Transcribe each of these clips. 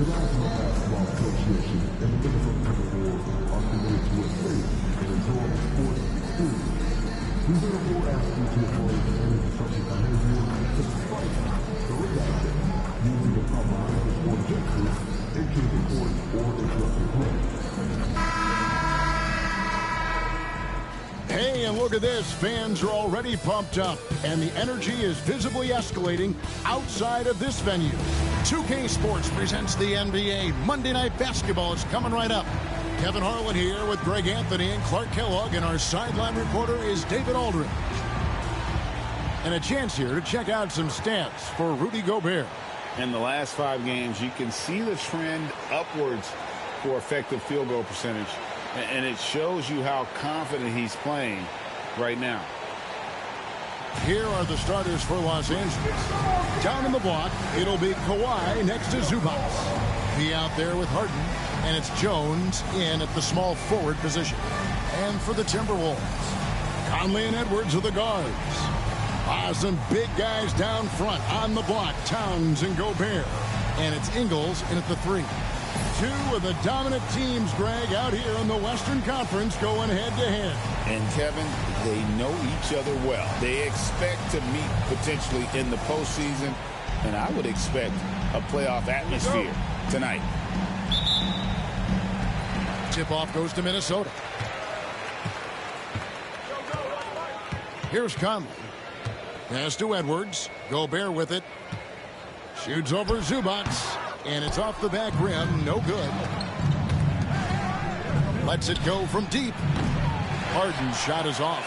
The National Basketball Association and the Minnesota Timberwolves are committed to a safe and enjoyable sports experience. We therefore ask you to avoid any disruptive behavior such as fighting, throwing baskets, using the proper language or gestures, entering the court, or interrupting play. Hey, and look at this. Fans are already pumped up, and the energy is visibly escalating outside of this venue. 2K Sports presents the NBA. Monday Night Basketball is coming right up. Kevin Harlan here with Greg Anthony and Clark Kellogg, and our sideline reporter is David Aldridge. And a chance here to check out some stats for Rudy Gobert. In the last 5 games, you can see the trend upwards for effective field goal percentage. And it shows you how confident he's playing right now. Here are the starters for Los Angeles. Down in the block, it'll be Kawhi next to Zubac. Be out there with Harden, and it's Jones in at the small forward position. And for the Timberwolves, Conley and Edwards are the guards. Some big guys down front on the block, Towns and Gobert. And it's Ingles in at the 3. 2 of the dominant teams, Greg, out here in the Western Conference going head-to-head. And, Kevin, they know each other well. They expect to meet potentially in the postseason, and I would expect a playoff atmosphere tonight. Tip-off goes to Minnesota. Here's Conley. Pass to Edwards. Gobert with it. Shoots over Zubac. And it's off the back rim. No good. Lets it go from deep. Harden's shot is off.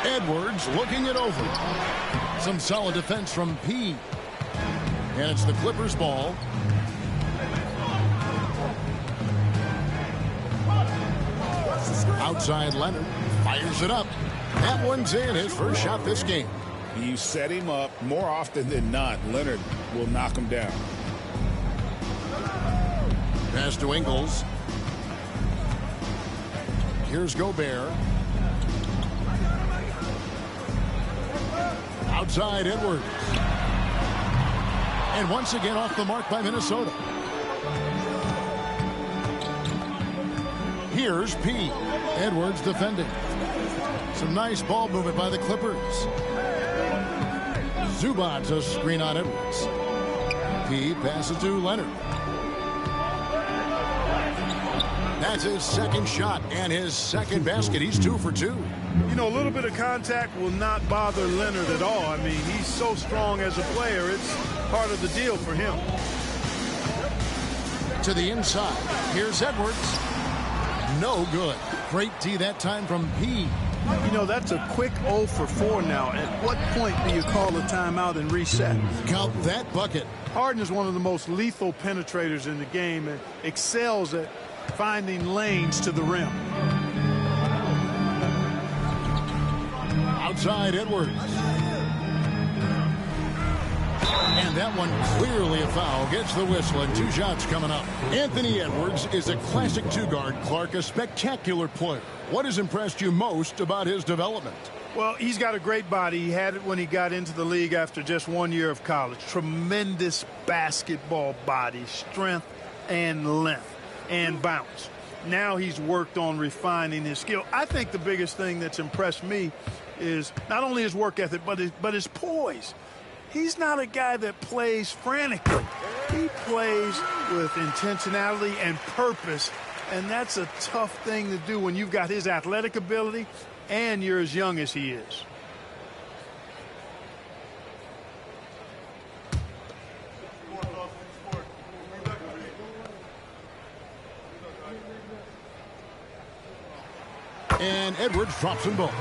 Edwards looking it over. Some solid defense from P. And it's the Clippers' ball. Outside Leonard. Fires it up. That one's in. His first shot this game. You set him up more often than not. Leonard will knock him down. Pass to Ingles. Here's Gobert. Outside Edwards. And once again off the mark by Minnesota. Here's P. Edwards defending. Some nice ball movement by the Clippers. Zubac a screen on Edwards. P passes to Leonard. That's his second shot and his second basket. He's 2 for 2. You know, a little bit of contact will not bother Leonard at all. I mean, he's so strong as a player. It's part of the deal for him. To the inside. Here's Edwards. No good. Great D that time from P. You know, that's a quick 0 for 4 now. At what point do you call a timeout and reset? Count that bucket. Harden is one of the most lethal penetrators in the game and excels at finding lanes to the rim. Outside Edwards. And that one clearly a foul. Gets the whistle and 2 shots coming up. Anthony Edwards is a classic 2-guard, Clark, a spectacular player. What has impressed you most about his development? Well, he's got a great body. He had it when he got into the league after just 1 year of college. Tremendous basketball body, strength and length and bounce. Now he's worked on refining his skill. I think the biggest thing that's impressed me is not only his work ethic, but his poise. He's not a guy that plays frantically. He plays with intentionality and purpose, and that's a tough thing to do when you've got his athletic ability and you're as young as he is. And Edwards drops them both.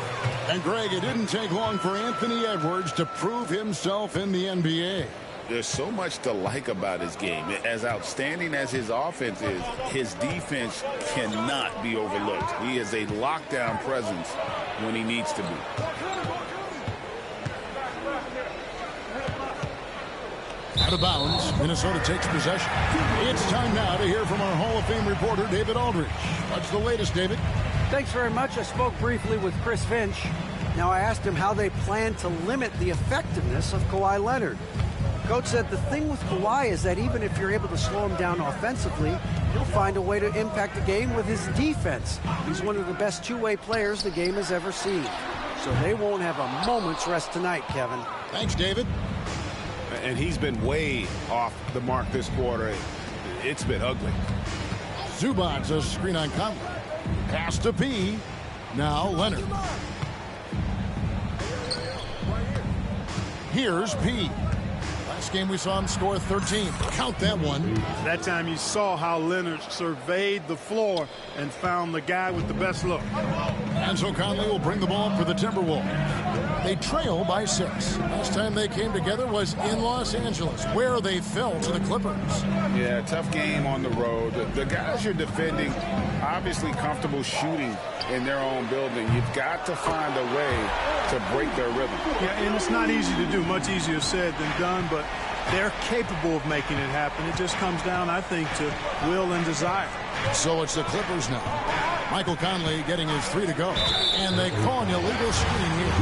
And, Greg, it didn't take long for Anthony Edwards to prove himself in the NBA. There's so much to like about his game. As outstanding as his offense is, his defense cannot be overlooked. He is a lockdown presence when he needs to be. Out of bounds, Minnesota takes possession. It's time now to hear from our Hall of Fame reporter, David Aldridge. What's the latest, David? Thanks very much. I spoke briefly with Chris Finch. Now I asked him how they plan to limit the effectiveness of Kawhi Leonard. Coach said the thing with Kawhi is that even if you're able to slow him down offensively, he'll find a way to impact the game with his defense. He's one of the best two-way players the game has ever seen. So they won't have a moment's rest tonight, Kevin. Thanks, David. And he's been way off the mark this quarter. It's been ugly. Zubac, a screen on Conley. Pass to P. Now Leonard. Here's P. Last game we saw him score 13. Count that one. That time you saw how Leonard surveyed the floor and found the guy with the best look. And so Conley will bring the ball up for the Timberwolves. They trail by 6. Last time they came together was in Los Angeles, where they fell to the Clippers. Yeah, tough game on the road. The guys you're defending, obviously comfortable shooting in their own building. You've got to find a way to break their rhythm. Yeah, and it's not easy to do. Much easier said than done, but they're capable of making it happen. It just comes down, I think, to will and desire. So it's the Clippers now. Michael Conley getting his 3 to go. And they call an illegal screen here.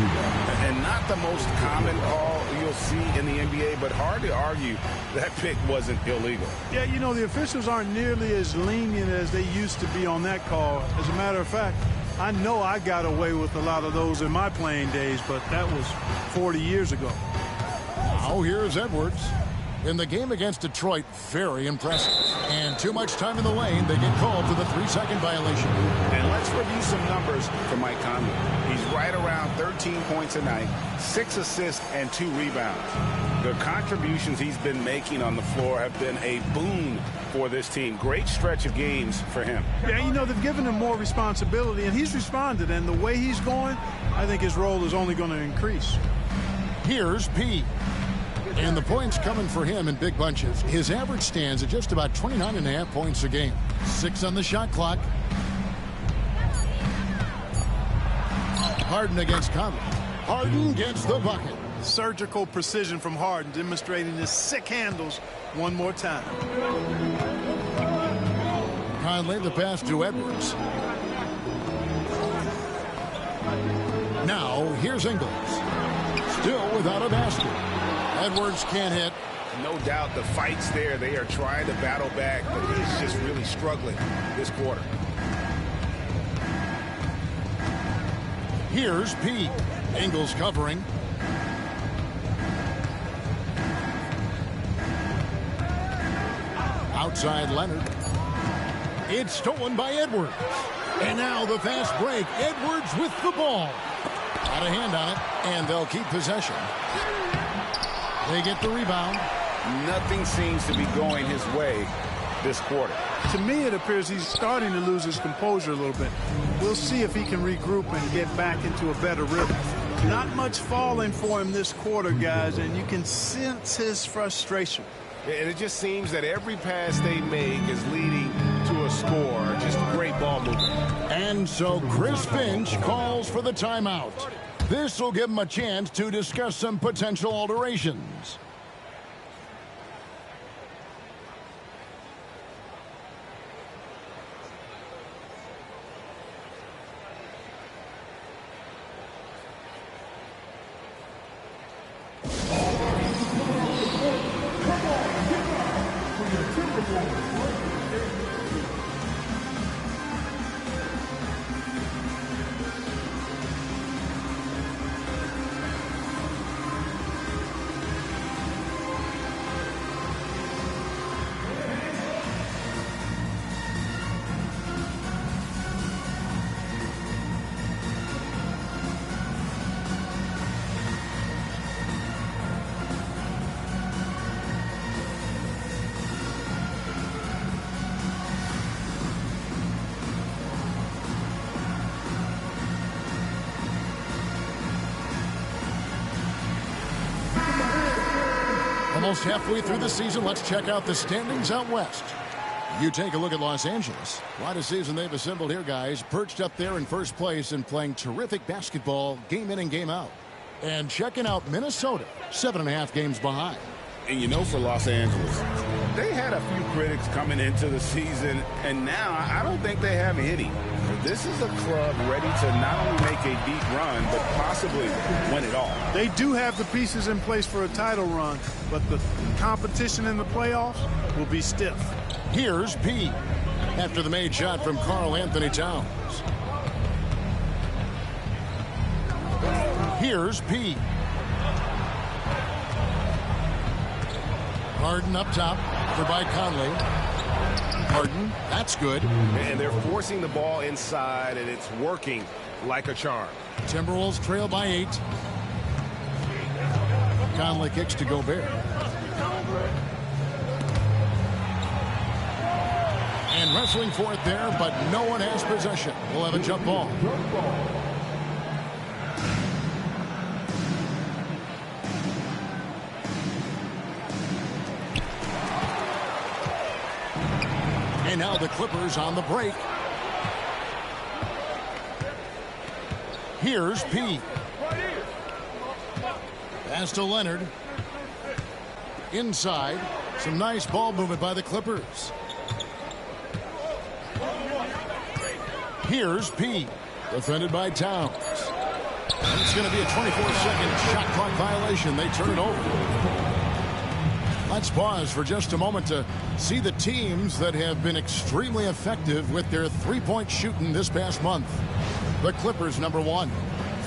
And not the most common call you'll see in the NBA, but hard to argue that pick wasn't illegal. Yeah, you know, the officials aren't nearly as lenient as they used to be on that call. As a matter of fact, I know I got away with a lot of those in my playing days, but that was 40 years ago. Now here's Edwards. In the game against Detroit, very impressive. And too much time in the lane, they get called for the 3-second violation. And let's review some numbers for Mike Conley. He's right around 13 points a night, 6 assists, and 2 rebounds. The contributions he's been making on the floor have been a boon for this team. Great stretch of games for him. Yeah, you know, they've given him more responsibility, and he's responded. And the way he's going, I think his role is only going to increase. Here's P. And the points coming for him in big bunches. His average stands at just about 29.5 points a game. 6 on the shot clock. Harden against Conley. Harden gets the bucket. Surgical precision from Harden, demonstrating his sick handles one more time. Conley, the pass to Edwards. Now, here's Ingles. Still without a basket. Edwards can't hit. No doubt the fight's there. They are trying to battle back, but he's just really struggling this quarter. Here's P. Ingles covering. Outside Leonard. It's stolen by Edwards. And now the fast break. Edwards with the ball. Got a hand on it, and they'll keep possession. They get the rebound. Nothing seems to be going his way this quarter. To me, it appears he's starting to lose his composure a little bit. We'll see if he can regroup and get back into a better rhythm. Not much falling for him this quarter, guys, and you can sense his frustration. And it just seems that every pass they make is leading to a score. Just great ball movement. And so Chris Finch calls for the timeout. This will give him a chance to discuss some potential alterations. Almost halfway through the season, let's check out the standings out west. You take a look at Los Angeles. What a season they've assembled here, guys. Perched up there in first place and playing terrific basketball game in and game out. And checking out Minnesota, 7.5 games behind. And you know, for Los Angeles, they had a few critics coming into the season, and now I don't think they have any. this is a club ready to not only make a deep run, but possibly win it all. They do have the pieces in place for a title run, but the competition in the playoffs will be stiff. Here's P after the made shot from Karl Anthony Towns. Here's P. Harden up top for by Conley. Harden, that's good. And they're forcing the ball inside, and it's working like a charm. Timberwolves trail by 8. Conley kicks to Gobert. And wrestling for it there, but no one has possession. We'll have a jump ball. And now the Clippers on the break. Here's P. Pass to Leonard. Inside. Some nice ball movement by the Clippers. Here's P. Defended by Towns. And it's going to be a 24-second shot clock violation. They turn it over. Let's pause for just a moment to see the teams that have been extremely effective with their three-point shooting this past month. The Clippers, number 1.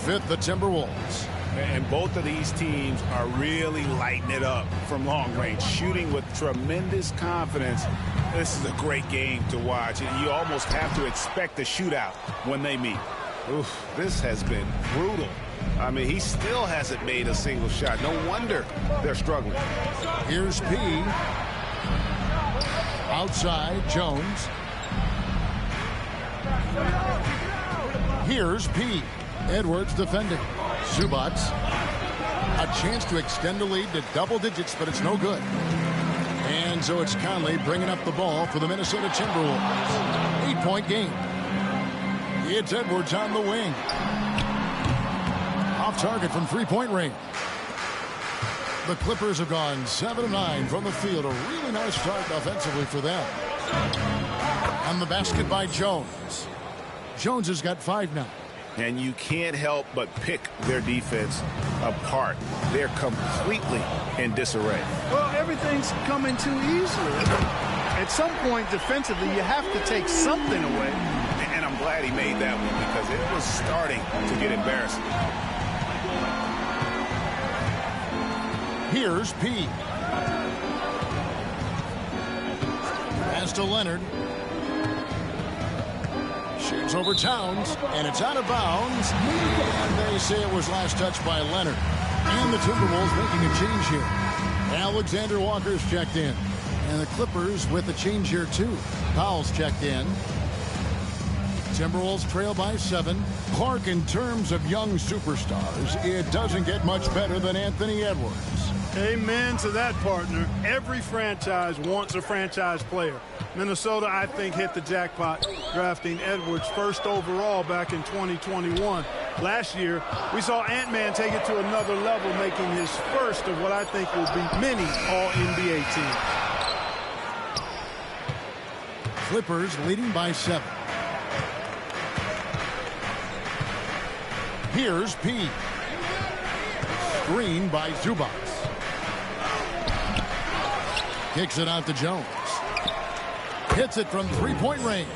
5th, the Timberwolves. And both of these teams are really lighting it up from long range, shooting with tremendous confidence. This is a great game to watch, and you almost have to expect a shootout when they meet. Oof, this has been brutal. I mean, he still hasn't made a single shot. No wonder they're struggling. Here's P. Outside, Jones. Here's P. Edwards defending. Zubac. A chance to extend the lead to double digits, but it's no good. And so it's Conley bringing up the ball for the Minnesota Timberwolves. 8-point game. It's Edwards on the wing. Off target from three-point range. The Clippers have gone 7-9 from the field. A really nice start offensively for them. And the basket by Jones. Jones has got 5 now. And you can't help but pick their defense apart. They're completely in disarray. Well, everything's coming too easily. At some point, defensively, you have to take something away. And I'm glad he made that one because it was starting to get embarrassing. Here's P. Pass to Leonard. Shoots over Towns, and it's out of bounds. And they say it was last touched by Leonard. And the Timberwolves making a change here. Alexander Walker's checked in. And the Clippers with a change here, too. Powell's checked in. Timberwolves trail by 7. Clark, in terms of young superstars, it doesn't get much better than Anthony Edwards. Amen to that, partner. Every franchise wants a franchise player. Minnesota, I think, hit the jackpot drafting Edwards first overall back in 2021. Last year, we saw Ant-Man take it to another level, making his first of what I think will be many All-NBA teams. Clippers leading by 7. Here's P. Screen by Zubac. Kicks it out to Jones. Hits it from three-point range.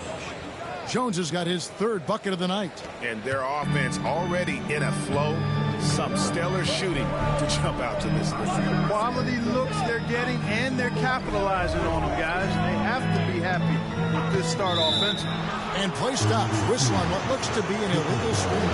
Jones has got his 3rd bucket of the night. And their offense already in a flow. Some stellar shooting to jump out to this lead. Quality looks they're getting, and they're capitalizing on them, guys. They have to be happy with this start offensively. And play stops. Whistle on what looks to be an illegal screen.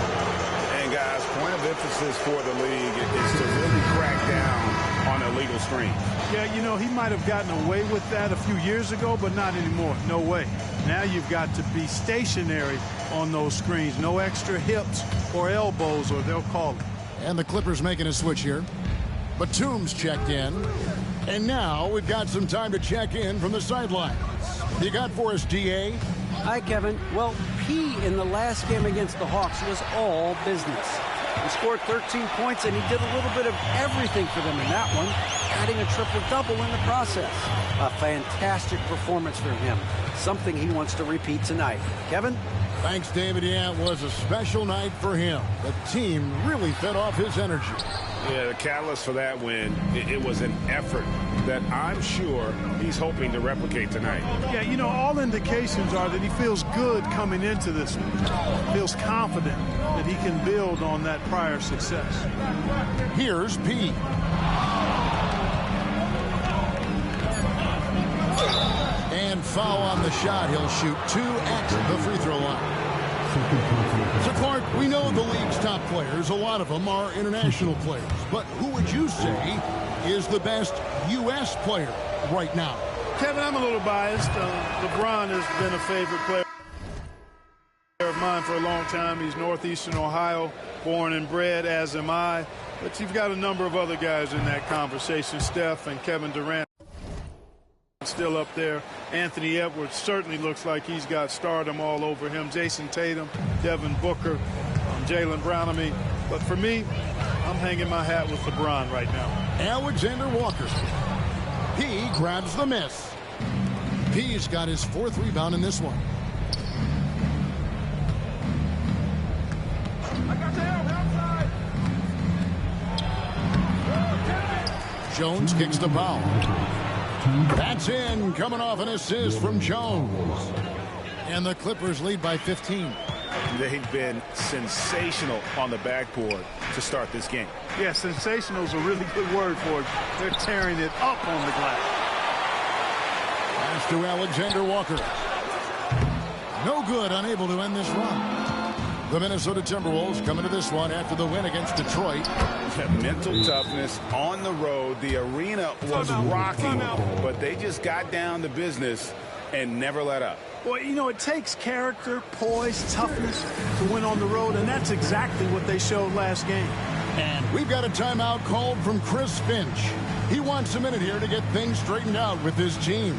And, guys, point of emphasis for the league is to really crack down on illegal screens. Yeah, you know, he might have gotten away with that a few years ago, but not anymore. No way. Now you've got to be stationary on those screens. No extra hips or elbows, or they'll call it. And the Clippers making a switch here. Batum's checked in. And now we've got some time to check in from the sidelines. You got for us, D.A.? Hi, Kevin. Well, P in the last game against the Hawks was all business. He scored 13 points, and he did a little bit of everything for them in that one, adding a triple-double in the process. A fantastic performance from him. Something he wants to repeat tonight. Kevin? Thanks, David. Yeah, it was a special night for him. The team really fed off his energy. Yeah, the catalyst for that win, it was an effort that I'm sure he's hoping to replicate tonight. Yeah, you know, all indications are that he feels good coming into this one. Feels confident that he can build on that prior success. Here's P. And foul on the shot. He'll shoot 2 at the free throw line. So, Clark, we know the league's top players. A lot of them are international players. But who would you say is the best U.S. player right now? Kevin, I'm a little biased. LeBron has been a favorite player of mine for a long time. He's Northeastern Ohio, born and bred, as am I. But you've got a number of other guys in that conversation. Steph and Kevin Durant still up there. Anthony Edwards certainly looks like he's got stardom all over him. Jason Tatum, Devin Booker, Jaylen Brown. I mean, but for me, I'm hanging my hat with LeBron right now. Alexander Walker. He grabs the miss. P's got his 4th rebound in this one. Jones kicks the foul. That's in, coming off an assist from Jones. And the Clippers lead by 15. They've been sensational on the backboard to start this game. Yeah, sensational is a really good word for it. They're tearing it up on the glass. Pass to Alexander Walker. No good, unable to end this run. The Minnesota Timberwolves coming to this one after the win against Detroit. Mental toughness on the road. The arena was rocking, but they just got down to business and never let up. Well, you know, it takes character, poise, toughness to win on the road, and that's exactly what they showed last game. And we've got a timeout called from Chris Finch. He wants a minute here to get things straightened out with his team.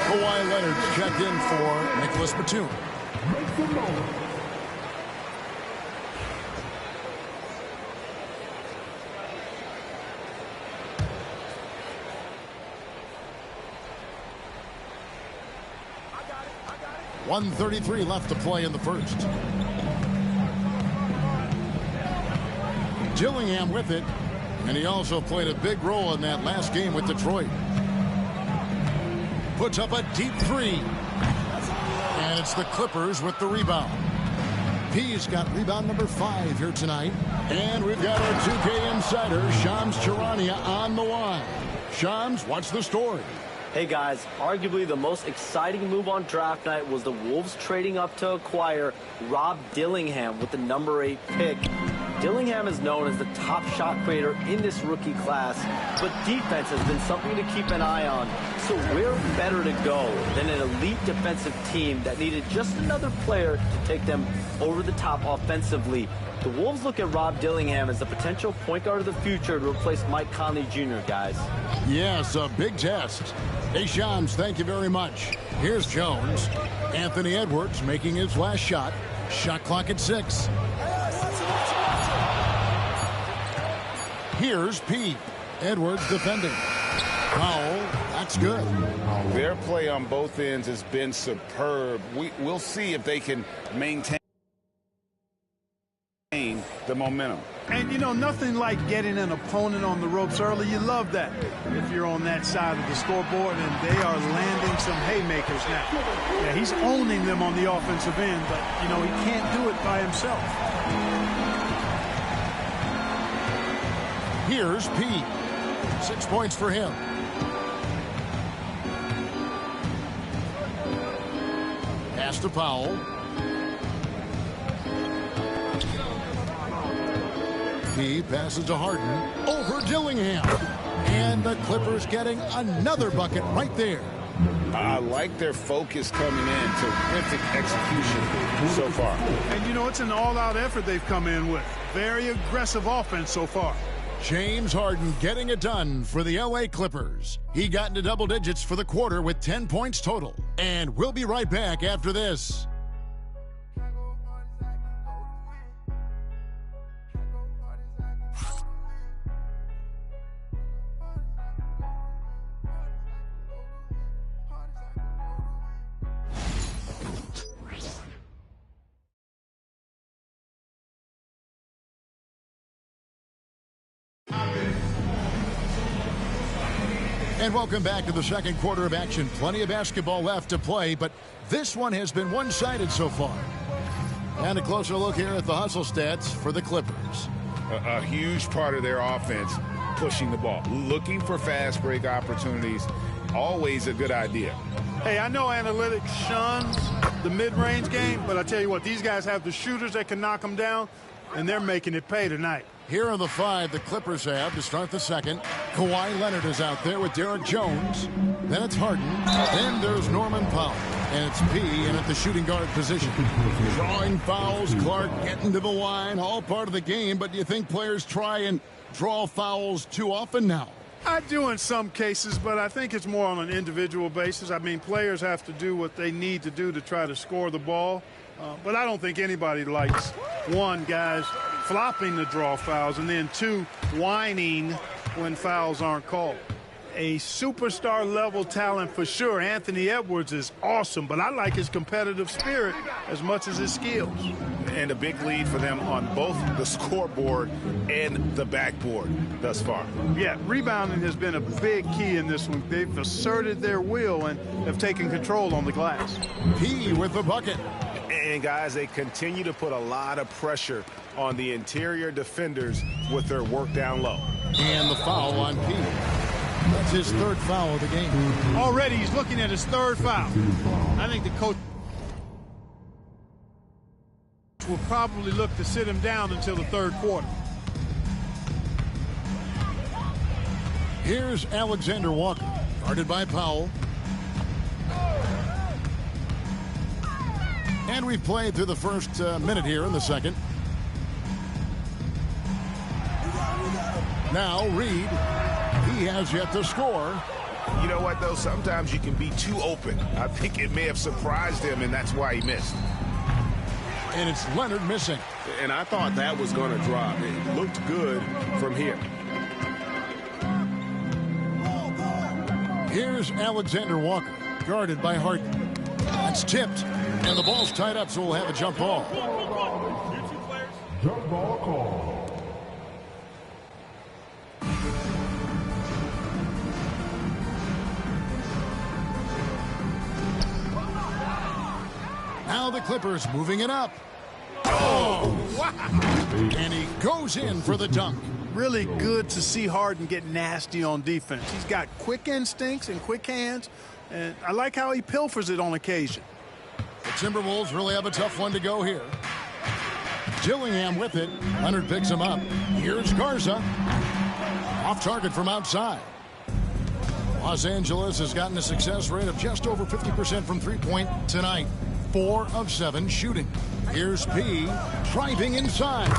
Kawhi Leonard's checked in for Nicholas Batum. .133 left to play in the first. Dillingham with it, and he also played a big role in that last game with Detroit. Puts up a deep 3. And it's the Clippers with the rebound. P's got rebound number 5 here tonight. And we've got our 2K insider, Shams Charania, on the line. Shams, what's the story? Hey guys, arguably the most exciting move on draft night was the Wolves trading up to acquire Rob Dillingham with the number 8 pick. Dillingham is known as the top shot creator in this rookie class, but defense has been something to keep an eye on. So where better to go than an elite defensive team that needed just another player to take them over the top offensively? The Wolves look at Rob Dillingham as the potential point guard of the future to replace Mike Conley Jr., guys. Yes, a big test. Hey, Shams, thank you very much. Here's Jones. Anthony Edwards making his last shot. Shot clock at 6. Here's P. Edwards defending. Foul. That's good. Their play on both ends has been superb. We'll see if they can maintain the momentum. And, you know, nothing like getting an opponent on the ropes early. You love that if you're on that side of the scoreboard, and they are landing some haymakers now. Yeah, he's owning them on the offensive end, but, you know, he can't do it by himself. Here's P. 6 points for him. Pass to Powell. He passes to Harden. Over Dillingham. And the Clippers getting another bucket right there. I like their focus coming in. Terrific execution so far. And, you know, it's an all-out effort they've come in with. Very aggressive offense so far. James Harden getting it done for the LA Clippers. He got into double digits for the quarter with 10 points total. And we'll be right back after this. And welcome back to the second quarter of action. Plenty of basketball left to play, but this one has been one-sided so far. And a closer look here at the hustle stats for the Clippers. A huge part of their offense, pushing the ball, looking for fast break opportunities. Always a good idea. Hey, I know analytics shuns the mid-range game, but I tell you what, these guys have the shooters that can knock them down, and they're making it pay tonight. Here are the five the Clippers have to start the second. Kawhi Leonard is out there with Derek Jones. Then it's Harden. Then there's Norman Powell. And it's P in at the shooting guard position. Drawing fouls, Clark getting to the line, all part of the game. But do you think players try and draw fouls too often now? I do in some cases, but I think it's more on an individual basis. I mean, players have to do what they need to do to try to score the ball. But I don't think anybody likes, one, guys flopping the draw fouls, and then two, whining when fouls aren't called. A superstar level talent for sure. Anthony Edwards is awesome, but I like his competitive spirit as much as his skills. And a big lead for them on both the scoreboard and the backboard thus far. Yeah, rebounding has been a big key in this one. They've asserted their will and have taken control on the glass. P with the bucket. And, guys, they continue to put a lot of pressure on the interior defenders with their work down low. And the foul on P. That's his third foul of the game. Already he's looking at his third foul. I think the coach will probably look to sit him down until the third quarter. Here's Alexander Walker, guarded by Powell. And we've played through the first minute here in the second. Now Reed, he has yet to score. You know what, though? Sometimes you can be too open. I think it may have surprised him, and that's why he missed. And it's Leonard missing. And I thought that was going to drop. It looked good from here. Here's Alexander Walker, guarded by Harden. That's tipped. And the ball's tied up, so we'll have a jump ball. Jump ball call. Now the Clippers moving it up. Oh! Wow. And he goes in for the dunk. Really good to see Harden get nasty on defense. He's got quick instincts and quick hands, and I like how he pilfers it on occasion. The Timberwolves really have a tough one to go here. Dillingham with it. Leonard picks him up. Here's Garza. Off target from outside. Los Angeles has gotten a success rate of just over 50% from three-point tonight. 4 of 7 shooting. Here's P driving inside.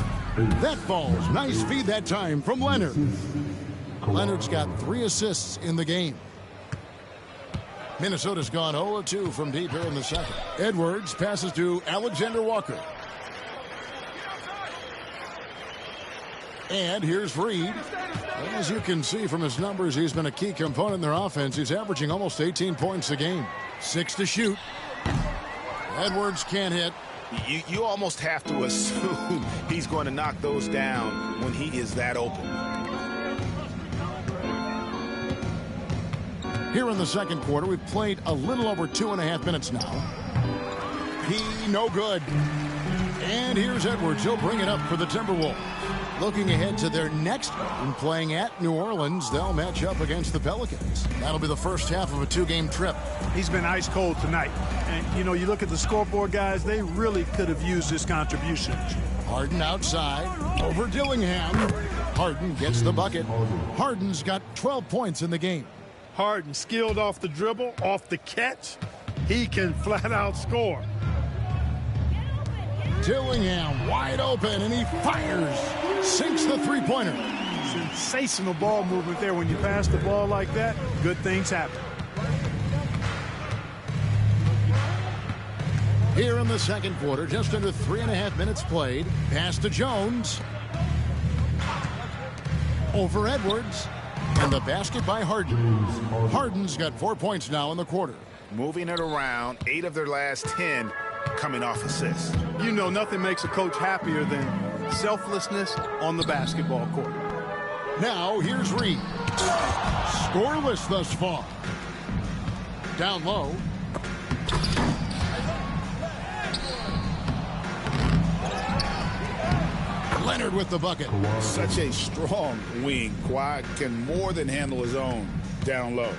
That falls. Nice feed that time from Leonard. Leonard's got 3 assists in the game. Minnesota's gone 0-2 from deep here in the second. Edwards passes to Alexander Walker. And here's Reed. As you can see from his numbers, he's been a key component in their offense. He's averaging almost 18 points a game. 6 to shoot. Edwards can't hit. You almost have to assume he's going to knock those down when he is that open. Here in the second quarter, we've played a little over 2.5 minutes now. He no good. And here's Edwards. He'll bring it up for the Timberwolves. Looking ahead to their next game, playing at New Orleans, they'll match up against the Pelicans. That'll be the first half of a 2-game trip. He's been ice cold tonight. And, you know, you look at the scoreboard, guys, they really could have used his contribution. Harden outside, over Dillingham. Harden gets the bucket. Harden's got 12 points in the game. Harden, skilled off the dribble, off the catch. He can flat out score. Dillingham wide open, and he fires. Sinks the three-pointer. Sensational ball movement there. When you pass the ball like that, good things happen. Here in the second quarter, just under 3.5 minutes played. Pass to Jones. Over Edwards. And the basket by Harden. Harden's got 4 points now in the quarter. Moving it around, 8 of their last 10 coming off assists. You know, nothing makes a coach happier than selflessness on the basketball court. Now, here's Reed. Scoreless thus far. Down low. Leonard with the bucket. Such a strong wing. Kawhi can more than handle his own down low.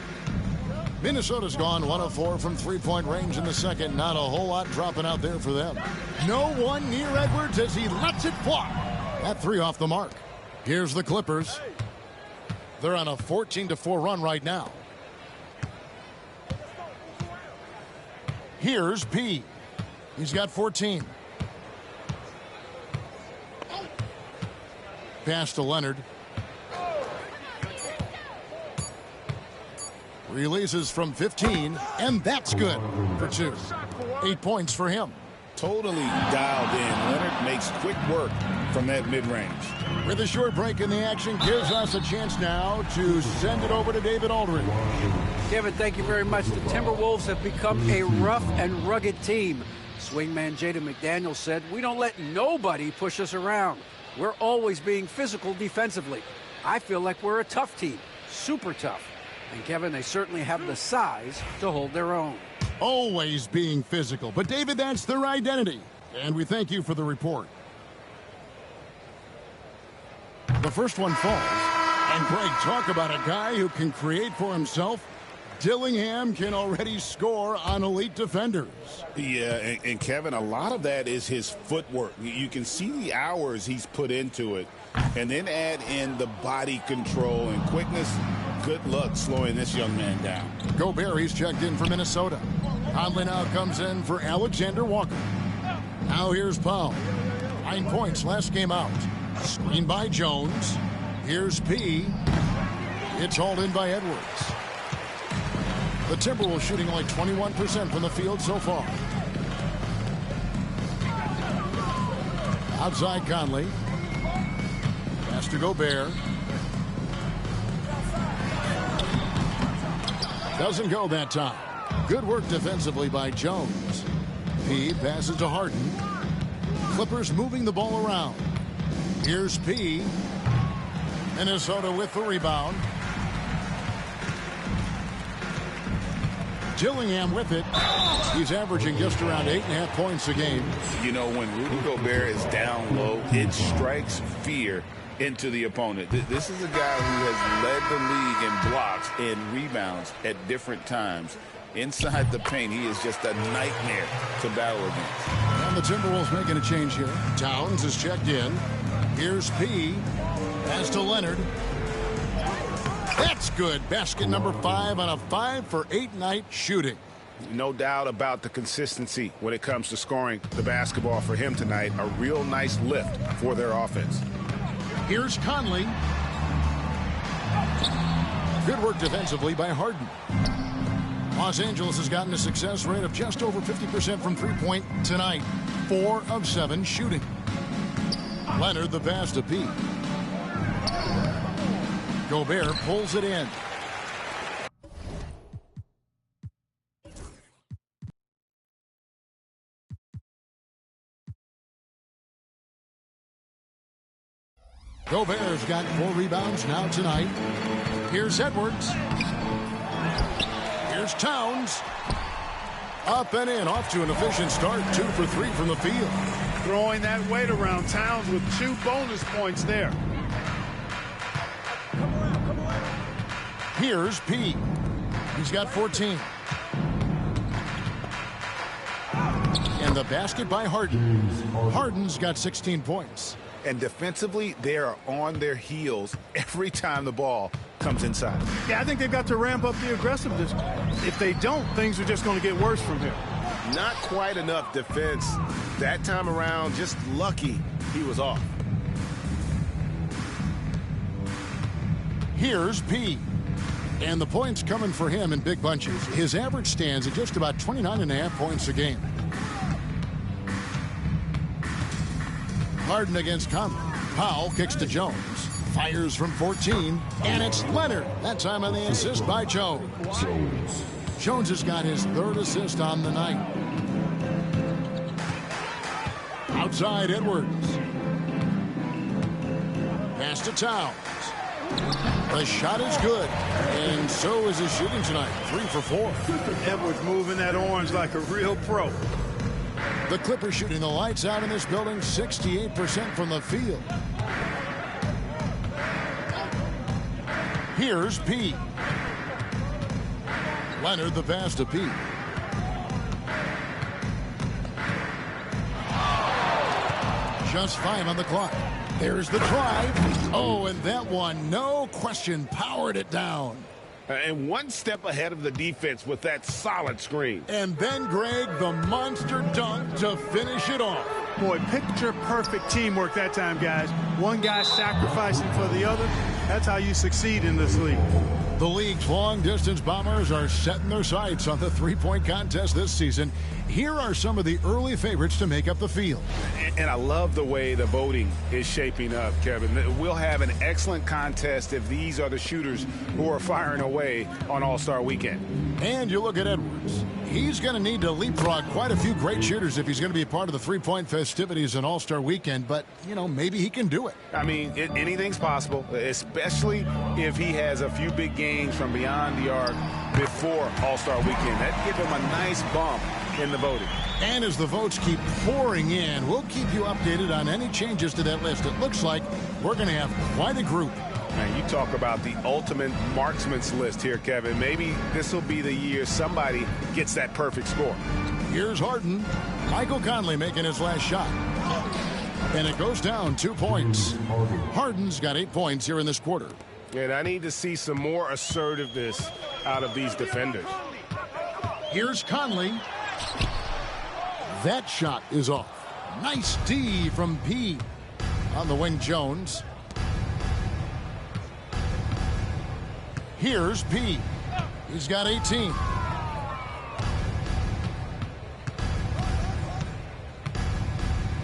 Minnesota's gone 1 of 4 from three-point range in the second. Not a whole lot dropping out there for them. No one near Edwards as he lets it fly. That three off the mark. Here's the Clippers. They're on a 14-4 run right now. Here's P. He's got 14. Pass to Leonard. Releases from 15, and that's good for 2. 8 points for him. Totally dialed in. Leonard makes quick work from that mid-range. With a short break in the action, gives us a chance now to send it over to David Aldridge. Kevin, thank you very much. The Timberwolves have become a rough and rugged team. Swingman Jaden McDaniels said, "We don't let nobody push us around. We're always being physical defensively. I feel like we're a tough team, super tough." And Kevin, they certainly have the size to hold their own. Always being physical. But David, that's their identity. And we thank you for the report. The first one falls. And Greg, talk about a guy who can create for himself. Dillingham can already score on elite defenders. Yeah, and Kevin, a lot of that is his footwork. You can see the hours he's put into it. And then add in the body control and quickness. Good luck slowing this young man down. Gobert, he's checked in for Minnesota. Conley now comes in for Alexander Walker. Now here's Powell. 9 points last game out. Screen by Jones. Here's P. It's hauled in by Edwards. The Timberwolves shooting only 21% from the field so far. Outside Conley. Pass to Gobert. Doesn't go that time. Good work defensively by Jones. P passes to Harden. Clippers moving the ball around. Here's P. Minnesota with the rebound. Dillingham with it. He's averaging just around 8.5 points a game. You know, when Rudy Gobert is down low, it strikes fear into the opponent. This is a guy who has led the league in blocks and rebounds at different times. Inside the paint, he is just a nightmare to battle against. And the Timberwolves making a change here. Towns is checked in. Here's P. Pass to Leonard. That's good. Basket number 5 on a 5 for 8 night shooting. No doubt about the consistency when it comes to scoring the basketball for him tonight. A real nice lift for their offense. Here's Conley. Good work defensively by Harden. Los Angeles has gotten a success rate of just over 50% from three-point tonight. 4 of 7 shooting. Leonard the pass to Pete. Gobert pulls it in. Gobert's got 4 rebounds now tonight. Here's Edwards. Here's Towns. Up and in, off to an efficient start. 2 for 3 from the field. Throwing that weight around. Towns with 2 bonus points there. Here's P. He's got 14. And the basket by Harden. Harden's got 16 points. And defensively, they are on their heels every time the ball comes inside. Yeah, I think they've got to ramp up the aggressiveness. If they don't, things are just going to get worse from here. Not quite enough defense that time around. Just lucky he was off. Here's P. And the points coming for him in big bunches. His average stands at just about 29.5 points a game. Harden against Conley. Powell kicks to Jones. Fires from 14. And it's Leonard. That time on the assist by Jones. Jones has got his third assist on the night. Outside Edwards. Pass to Towns. The shot is good, and so is his shooting tonight. 3 for 4. Edwards moving that orange like a real pro. The Clippers shooting the lights out in this building, 68% from the field. Here's P. Leonard the pass to P. Just 5 on the clock. There's the drive. Oh, and that one, no question, powered it down. And one step ahead of the defense with that solid screen. And then, Greg, the monster dunk to finish it off. Boy, picture-perfect teamwork that time, guys. One guy sacrificing for the other. That's how you succeed in this league. The league's long-distance bombers are setting their sights on the three-point contest this season. Here are some of the early favorites to make up the field. And I love the way the voting is shaping up, Kevin. We'll have an excellent contest if these are the shooters who are firing away on All-Star Weekend. And you look at Edwards. He's going to need to leapfrog quite a few great shooters if he's going to be a part of the three-point festivities in All-Star Weekend. But, you know, maybe he can do it. I mean, anything's possible, especially if he has a few big games from beyond the arc before All-Star Weekend. That'd give him a nice bump in the voting. And as the votes keep pouring in, we'll keep you updated on any changes to that list. It looks like we're going to have quite a group. Man, you talk about the ultimate marksman's list here, Kevin. Maybe this will be the year somebody gets that perfect score. Here's Harden. Michael Conley making his last shot. And it goes down 2 points. Harden's got 8 points here in this quarter. And I need to see some more assertiveness out of these defenders. Here's Conley. That shot is off. Nice D from P. On the wing, Jones. Here's P. He's got 18.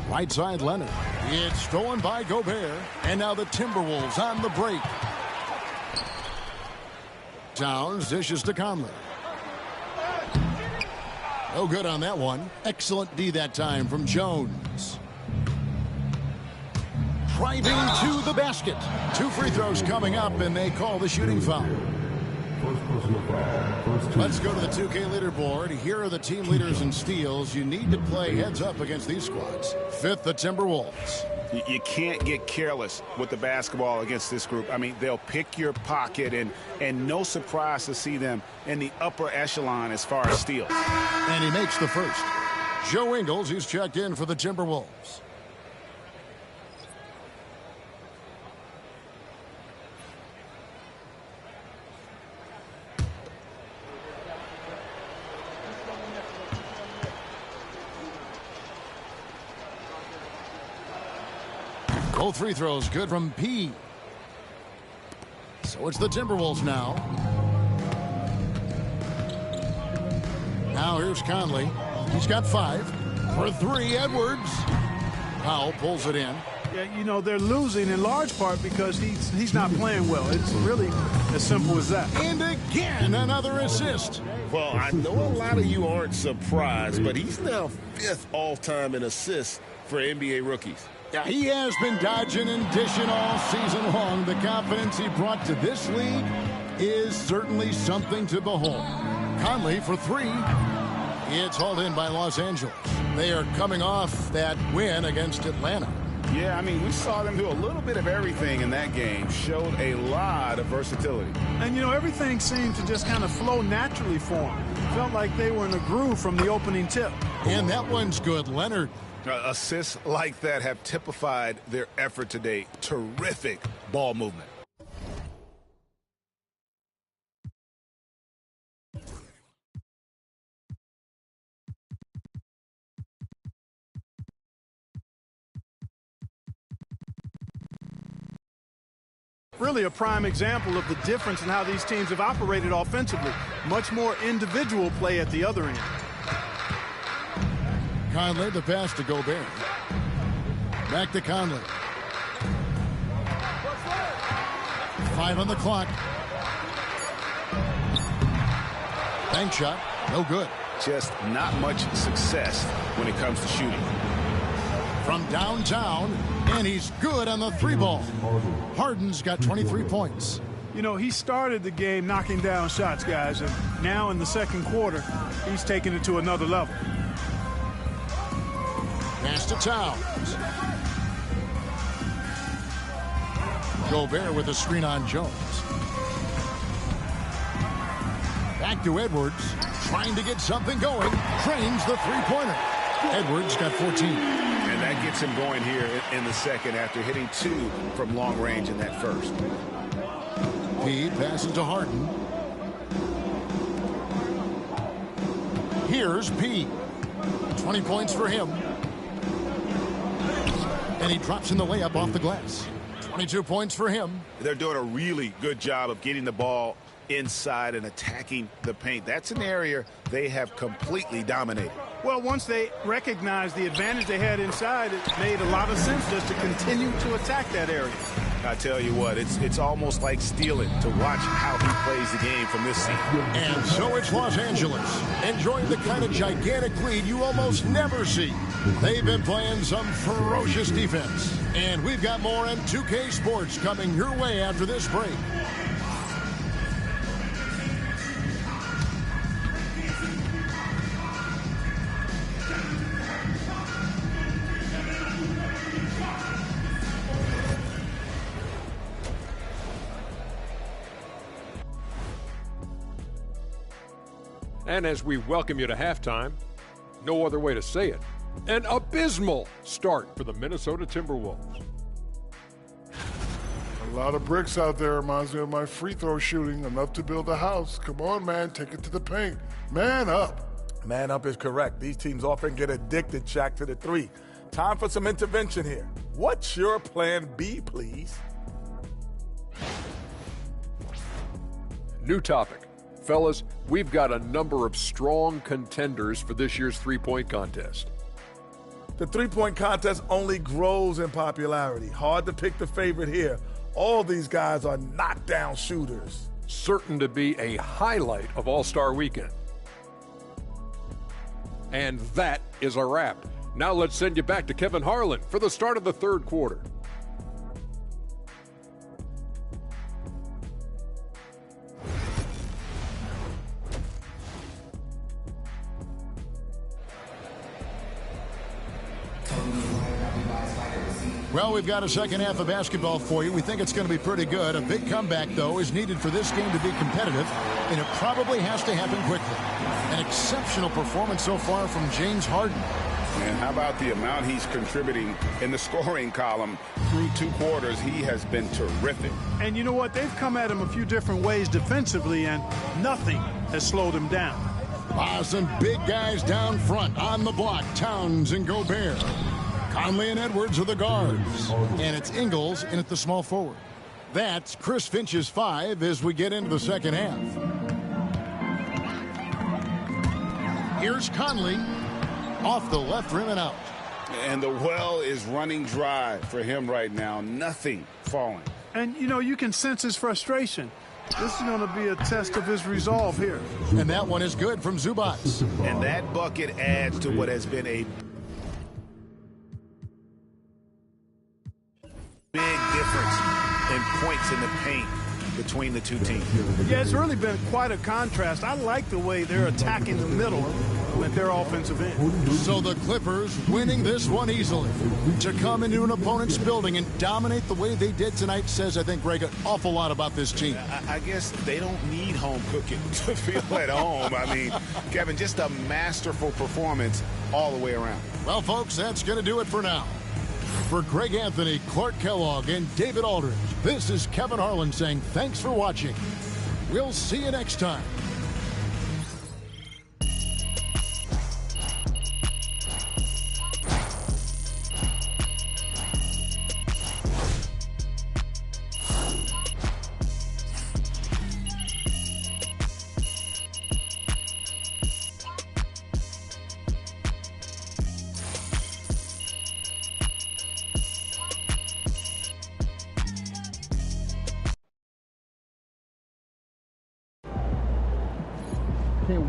Right side, Leonard. It's stolen by Gobert. And now the Timberwolves on the break. Towns dishes to Conley. No good on that one. Excellent D that time from Jones. Driving to the basket. 2 free throws coming up, and they call the shooting foul. Let's go to the 2K leaderboard. Here are the team leaders in steals. You need to play heads up against these squads. 5th, the Timberwolves. You can't get careless with the basketball against this group. I mean, they'll pick your pocket, and no surprise to see them in the upper echelon as far as steals. And he makes the first. Joe Ingles, he's checked in for the Timberwolves. Both free throws good from P. So it's the Timberwolves now. Now here's Conley. He's got 5. For 3, Edwards. Powell pulls it in. Yeah, you know, they're losing in large part because he's not playing well. It's really as simple as that. And again, another assist. Well, I know a lot of you aren't surprised, but he's now 5th all-time in assists for NBA rookies. Yeah, he has been dodging and dishing all season long. The confidence he brought to this league is certainly something to behold. Conley for 3. It's hauled in by Los Angeles. They are coming off that win against Atlanta. Yeah, I mean, we saw them do a little bit of everything in that game. Showed a lot of versatility. And, you know, everything seemed to just kind of flow naturally for them. Felt like they were in a groove from the opening tip. And that one's good. Leonard. Assists like that have typified their effort today. Terrific ball movement. Really a prime example of the difference in how these teams have operated offensively. Much more individual play at the other end. Conley, the pass to Gobert. Back to Conley. 5 on the clock. Bank shot, no good. Just not much success when it comes to shooting. From downtown, and he's good on the 3-ball. Harden's got 23 points. You know, he started the game knocking down shots, guys, and now in the second quarter, he's taking it to another level. Pass to Towns. Gobert with a screen on Jones. Back to Edwards, trying to get something going. Trains the three-pointer. Edwards got 14. And that gets him going here in the second after hitting 2 from long range in that first. P passes to Harden. Here's P. 20 points for him. And he drops in the layup off the glass. 22 points for him. They're doing a really good job of getting the ball inside and attacking the paint. That's an area they have completely dominated. Well, once they recognized the advantage they had inside, it made a lot of sense just to continue to attack that area. I tell you what, it's almost like stealing to watch how he plays the game from this seat. And so it's Los Angeles, enjoying the kind of gigantic lead you almost never see. They've been playing some ferocious defense. And we've got more M2K Sports coming your way after this break. And as we welcome you to halftime, no other way to say it, an abysmal start for the Minnesota Timberwolves. A lot of bricks out there. Reminds me of my free throw shooting. Enough to build a house. Come on, man. Take it to the paint. Man up. Man up is correct. These teams often get addicted, Shaq, to the 3. Time for some intervention here. What's your plan B, please? New topic. Fellas, we've got a number of strong contenders for this year's three-point contest. The three-point contest only grows in popularity. Hard to pick the favorite here. All these guys are knockdown shooters. Certain to be a highlight of All-Star Weekend. And that is a wrap. Now let's send you back to Kevin Harlan for the start of the third quarter. Well, we've got a second half of basketball for you. We think it's going to be pretty good. A big comeback, though, is needed for this game to be competitive, and it probably has to happen quickly. An exceptional performance so far from James Harden. And how about the amount he's contributing in the scoring column through 2 quarters? He has been terrific. And you know what? They've come at him a few different ways defensively, and nothing has slowed him down. Some big guys down front on the block. Towns and Gobert. Conley and Edwards are the guards. And it's Ingles in at the small forward. That's Chris Finch's 5 as we get into the second half. Here's Conley off the left rim and out. And the well is running dry for him right now. Nothing falling. And, you know, you can sense his frustration. This is going to be a test of his resolve here. And that one is good from Zubac. And that bucket adds to what has been a big difference in points in the paint between the two teams. Yeah, it's really been quite a contrast. I like the way they're attacking the middle with their offensive end. So the Clippers winning this one easily. To come into an opponent's building and dominate the way they did tonight says, I think, Greg, an awful lot about this team. I guess they don't need home cooking to feel at home. I mean, Kevin, just a masterful performance all the way around. Well, folks, that's going to do it for now. For Greg Anthony, Clark Kellogg, and David Aldridge, this is Kevin Harlan saying thanks for watching. We'll see you next time.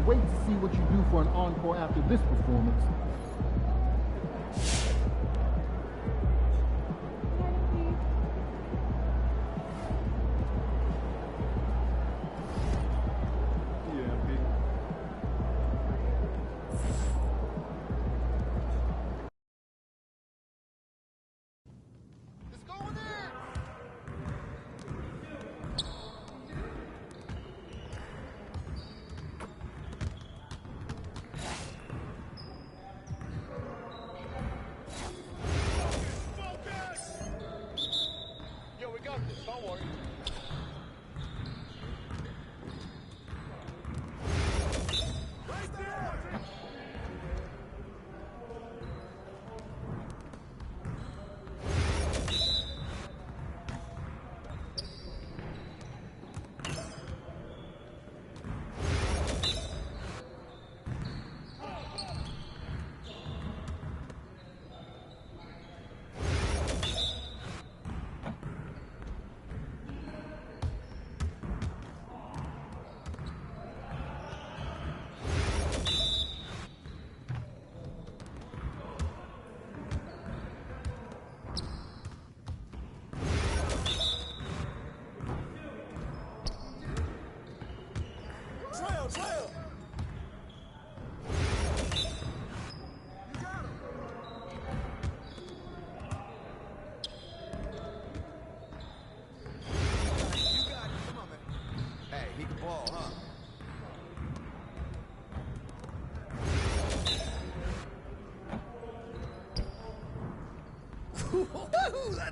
wait to see what you do for an encore after this performance.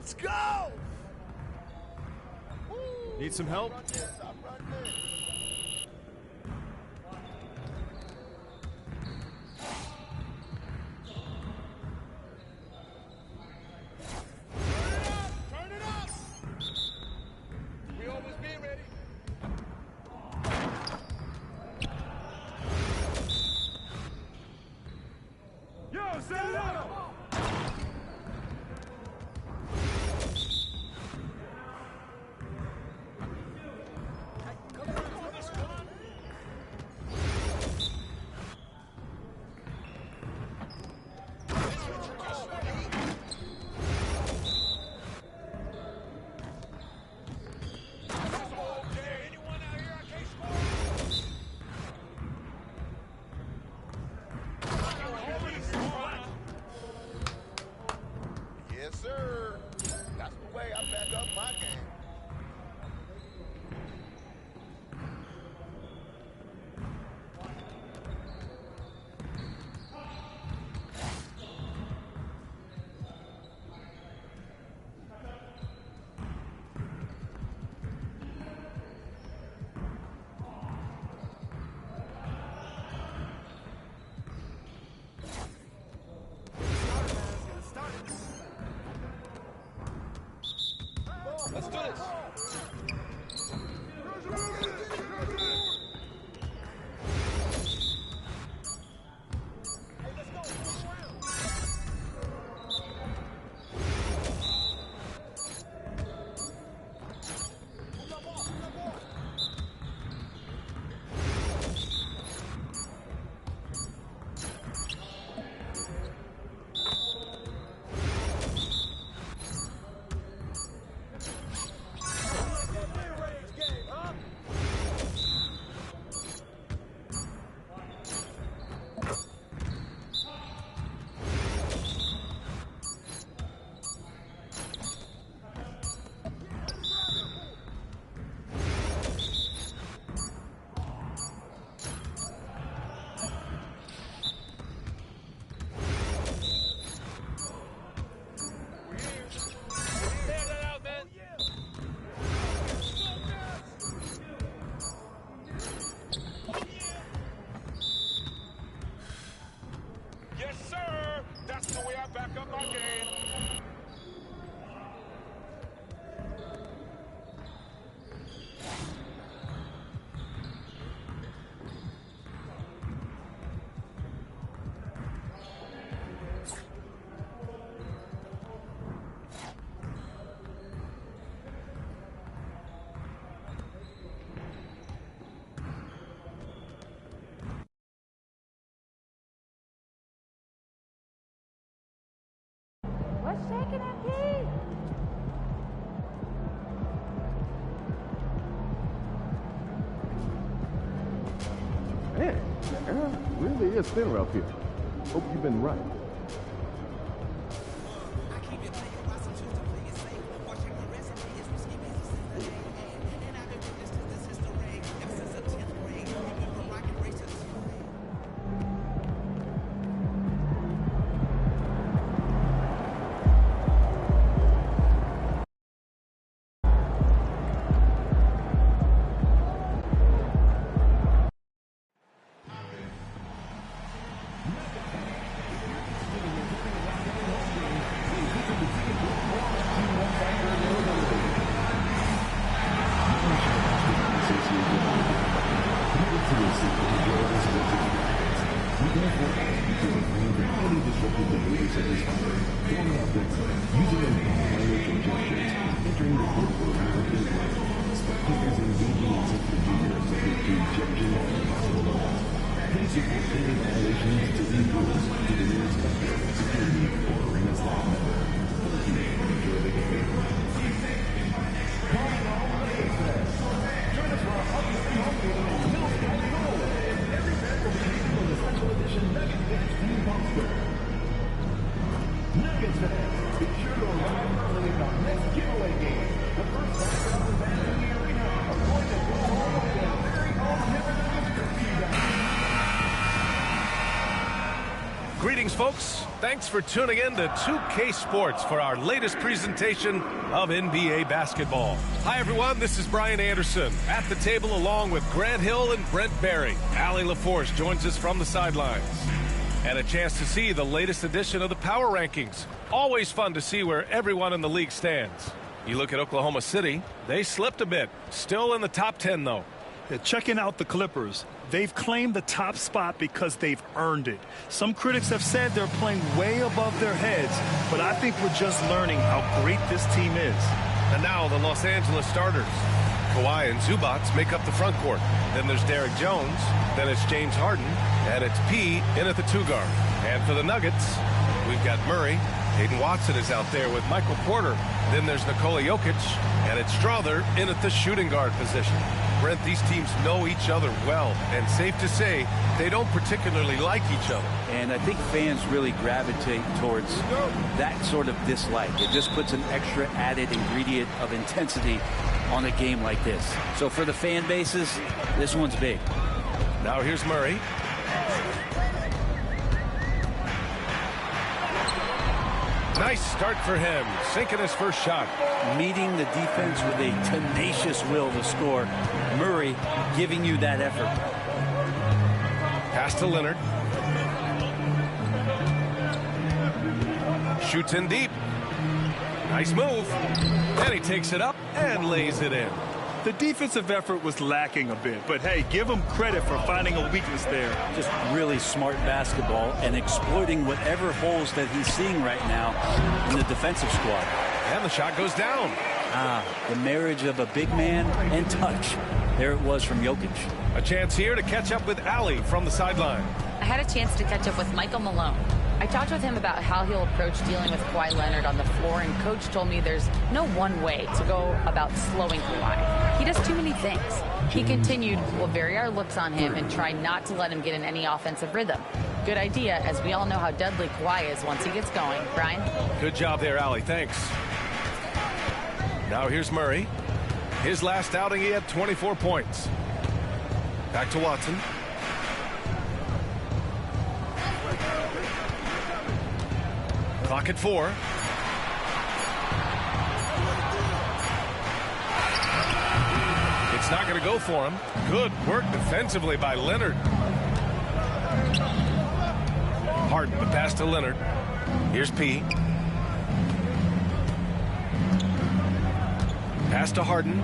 Let's go! Need some help? Yes, sir. That's the way I back up my game. Let's do this. Man, the air really is thinner up here. Hope you've been right. Greetings, folks. Thanks for tuning in to 2K Sports for our latest presentation of NBA basketball. Hi, everyone. This is Brian Anderson at the table along with Grant Hill and Brent Barry. Allie LaForce joins us from the sidelines. And a chance to see the latest edition of the Power Rankings. Always fun to see where everyone in the league stands. You look at Oklahoma City, they slipped a bit. Still in the top 10, though. Yeah, checking out the Clippers. They've claimed the top spot because they've earned it. Some critics have said they're playing way above their heads, but I think we're just learning how great this team is. And now the Los Angeles starters. Kawhi and Zubats make up the front court. Then there's Derek Jones. Then it's James Harden. And it's P in at the 2 guard. And for the Nuggets, we've got Murray. Hayden Watson is out there with Michael Porter. Then there's Nikola Jokic. And it's Strother in at the shooting guard position. Brent, these teams know each other well, and safe to say they don't particularly like each other. And I think fans really gravitate towards that sort of dislike. It just puts an extra added ingredient of intensity on a game like this. So for the fan bases, this one's big. Now here's Murray. Nice start for him, sinking his first shot. Meeting the defense with a tenacious will to score. Murray giving you that effort. Pass to Leonard. Shoots in deep. Nice move. And he takes it up and lays it in. The defensive effort was lacking a bit, but hey, give him credit for finding a weakness there. Just really smart basketball and exploiting whatever holes that he's seeing right now in the defensive squad. And the shot goes down. The marriage of a big man and touch. There it was from Jokic. A chance here to catch up with Allie from the sideline. I had a chance to catch up with Michael Malone. I talked with him about how he'll approach dealing with Kawhi Leonard on the floor, and Coach told me there's no one way to go about slowing Kawhi. He does too many things. He continued, we'll vary our looks on him and try not to let him get in any offensive rhythm. Good idea, as we all know how deadly Kawhi is once he gets going. Brian? Good job there, Allie. Thanks. Now here's Murray. His last outing, he had 24 points. Back to Watson. Clock at 4. It's not going to go for him. Good work defensively by Leonard. Harden, the pass to Leonard. Here's P. Pass to Harden.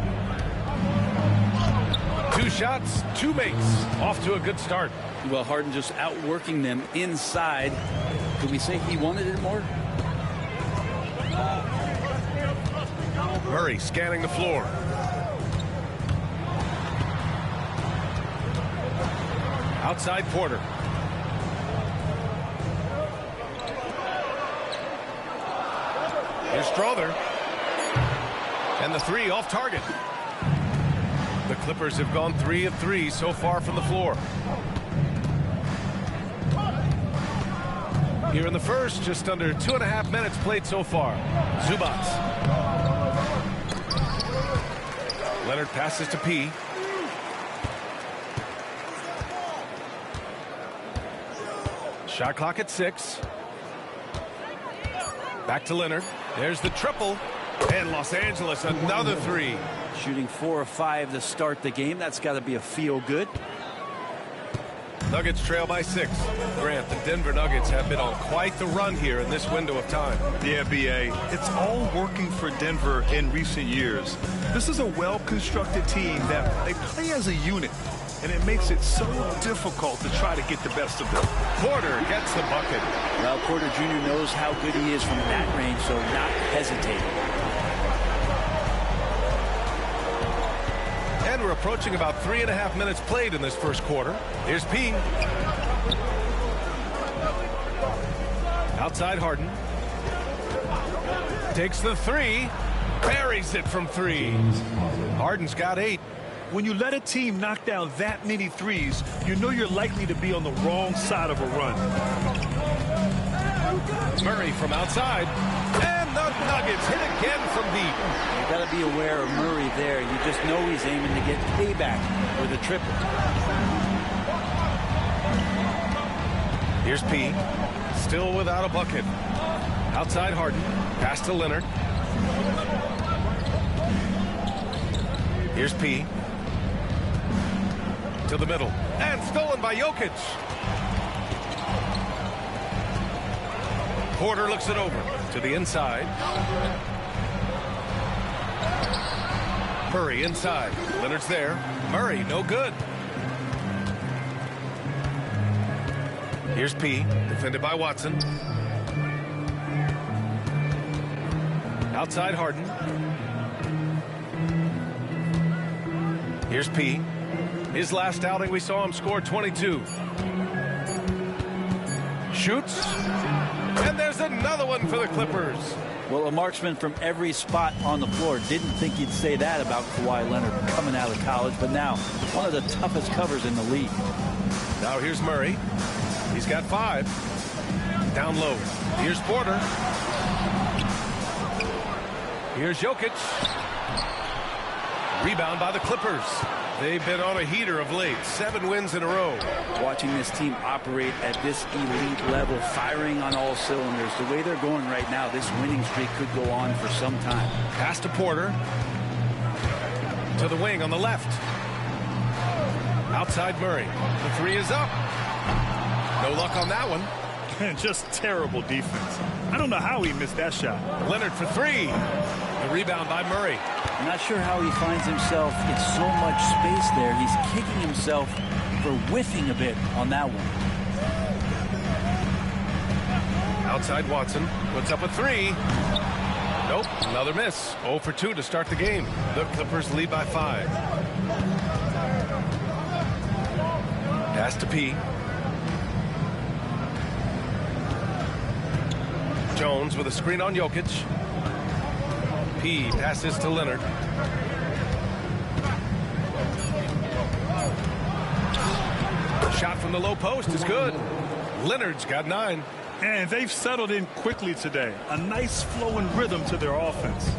2 shots, 2 makes. Off to a good start. Well, Harden just outworking them inside. Could we say he wanted it more? Murray scanning the floor. Outside Porter. Here's Strother. And the three off target. The Clippers have gone 3 of 3 so far from the floor. Here in the first, just under 2.5 minutes played so far. Zubac. Leonard passes to P. Shot clock at 6. Back to Leonard. There's the triple. And Los Angeles, another 3. Shooting 4 of 5 to start the game. That's got to be a feel good. Nuggets trail by 6. Grant, the Denver Nuggets have been on quite the run here in this window of time. Yeah, B.A. It's all working for Denver in recent years. This is a well-constructed team that they play as a unit, and it makes it so difficult to try to get the best of them. Porter gets the bucket. Well, Porter Jr. knows how good he is from that range, so not hesitating. And we're approaching about 3.5 minutes played in this first quarter. Here's P. Outside Harden. Takes the 3. Buries it from 3. Harden's got 8. When you let a team knock down that many threes, you know you're likely to be on the wrong side of a run. Murray from outside. And the Nuggets hit again from deep. You got to be aware of Murray there. You just know he's aiming to get payback with a triple. Here's P. Still without a bucket. Outside Harden. Pass to Leonard. Here's P. To the middle. And stolen by Jokic. Porter looks it over to the inside. Murray inside. Leonard's there. Murray, no good. Here's P. Defended by Watson. Outside Harden. Here's P. His last outing, we saw him score 22. Shoots. And there's another one for the Clippers. Well, a marksman from every spot on the floor. Didn't think you'd say that about Kawhi Leonard coming out of college, but now one of the toughest covers in the league. Now here's Murray. He's got 5. Down low. Here's Porter. Here's Jokic. Rebound by the Clippers. They've been on a heater of late. 7 wins in a row. Watching this team operate at this elite level, firing on all cylinders. The way they're going right now, this winning streak could go on for some time. Pass to Porter. To the wing on the left. Outside Murray. The 3 is up. No luck on that one. Just terrible defense. I don't know how he missed that shot. Leonard for 3. The rebound by Murray. I'm not sure how he finds himself in so much space there. He's kicking himself for whiffing a bit on that one. Outside Watson. Puts up a 3. Nope. Another miss. 0 for 2 to start the game. The Clippers lead by 5. Pass to P. Jones with a screen on Jokic. P passes to Leonard. Shot from the low post is good. Leonard's got 9. And they've settled in quickly today. A nice flowing rhythm to their offense.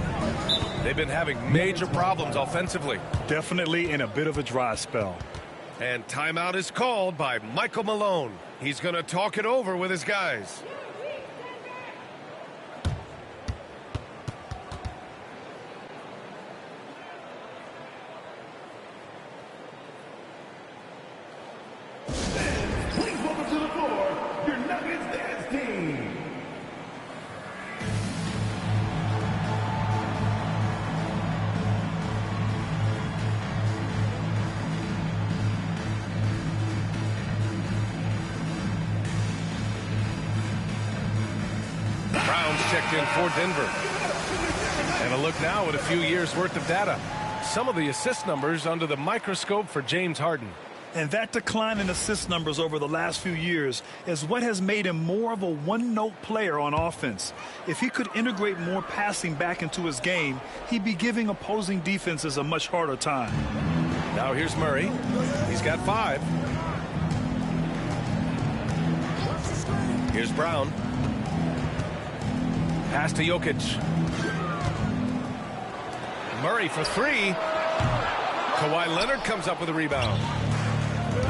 They've been having major problems offensively. Definitely in a bit of a dry spell. And timeout is called by Michael Malone. He's going to talk it over with his guys. Checked in for Denver. And a look now at a few years worth of data. Some of the assist numbers under the microscope for James Harden. And that decline in assist numbers over the last few years is what has made him more of a one-note player on offense. If he could integrate more passing back into his game, he'd be giving opposing defenses a much harder time. Now here's Murray. He's got 5. Here's Brown. Pass to Jokic. Murray for 3. Kawhi Leonard comes up with a rebound.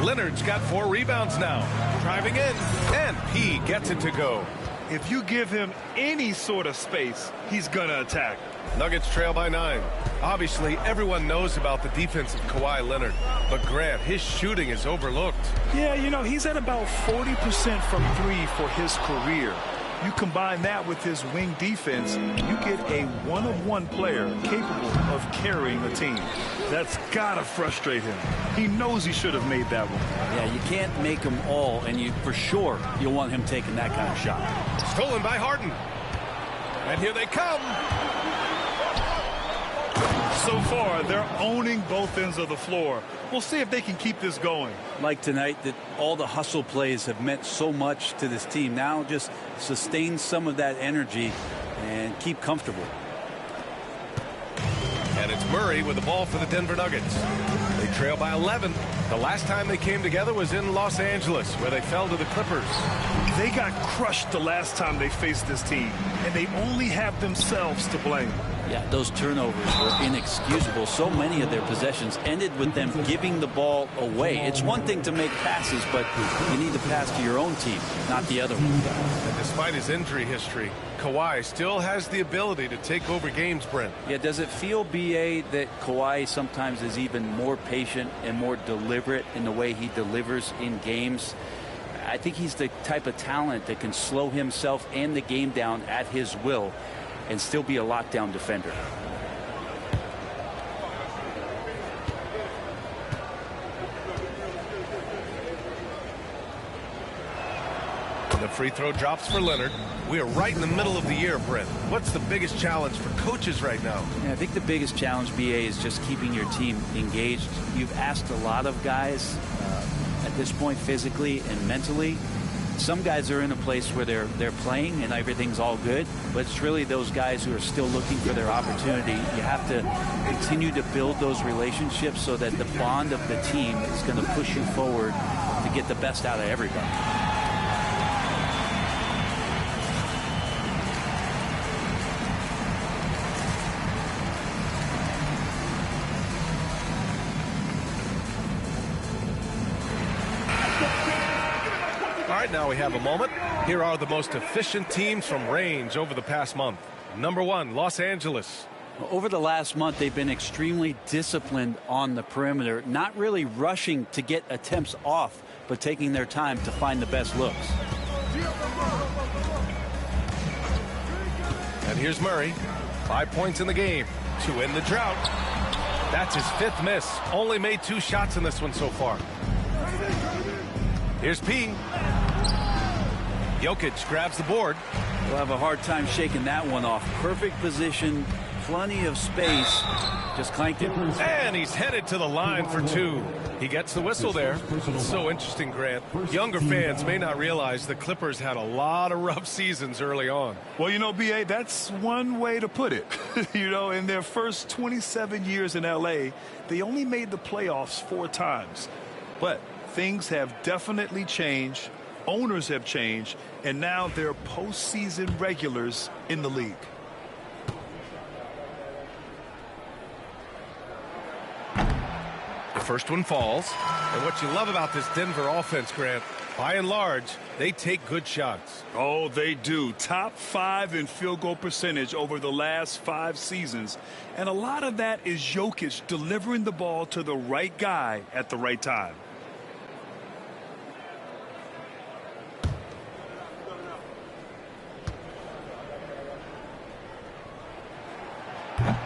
Leonard's got 4 rebounds now. Driving in, and he gets it to go. If you give him any sort of space, he's going to attack. Nuggets trail by 9. Obviously, everyone knows about the defense of Kawhi Leonard, but Grant, his shooting is overlooked. Yeah, you know, he's at about 40% from 3 for his career. You combine that with his wing defense, you get a one-of-one player capable of carrying a team. That's got to frustrate him. He knows he should have made that one. Yeah, you can't make them all, and for sure you'll want him taking that kind of shot. Stolen by Harden. And here they come. So far, they're owning both ends of the floor. We'll see if they can keep this going. Like tonight, that all the hustle plays have meant so much to this team. Now just sustain some of that energy and keep comfortable. And it's Murray with the ball for the Denver Nuggets. They trail by 11. The last time they came together was in Los Angeles, where they fell to the Clippers. They got crushed the last time they faced this team, and they only have themselves to blame. Yeah, those turnovers were inexcusable. So many of their possessions ended with them giving the ball away. It's one thing to make passes, but you need to pass to your own team, not the other one. And despite his injury history, Kawhi still has the ability to take over games, Brent. Yeah, does it feel, B.A., that Kawhi sometimes is even more patient and more deliberate in the way he delivers in games? I think he's the type of talent that can slow himself and the game down at his will and still be a lockdown defender. The free throw drops for Leonard. We are right in the middle of the year, Brent. What's the biggest challenge for coaches right now? Yeah, I think the biggest challenge, B.A., is just keeping your team engaged. You've asked a lot of guys at this point, physically and mentally. Some guys are in a place where they're playing and everything's all good, but it's really those guys who are still looking for their opportunity. You have to continue to build those relationships so that the bond of the team is going to push you forward to get the best out of everybody. All right, now we have a moment. Here are the most efficient teams from range over the past month. Number 1, Los Angeles. Over the last month, they've been extremely disciplined on the perimeter, not really rushing to get attempts off, but taking their time to find the best looks. And here's Murray. 5 points in the game to end the drought. That's his 5th miss. Only made 2 shots in this one so far. Here's P. Jokic grabs the board. We'll have a hard time shaking that one off. Perfect position, plenty of space. Just clanked it. And he's headed to the line for 2. He gets the whistle there. So interesting, Grant. Younger fans may not realize the Clippers had a lot of rough seasons early on. Well, you know, B.A., that's one way to put it. You know, in their first 27 years in L.A., they only made the playoffs 4 times. But things have definitely changed. Owners have changed, and now they're postseason regulars in the league. The first one falls. And what you love about this Denver offense, Grant, by and large, they take good shots. Oh, they do. Top 5 in field goal percentage over the last 5 seasons. And a lot of that is Jokic delivering the ball to the right guy at the right time.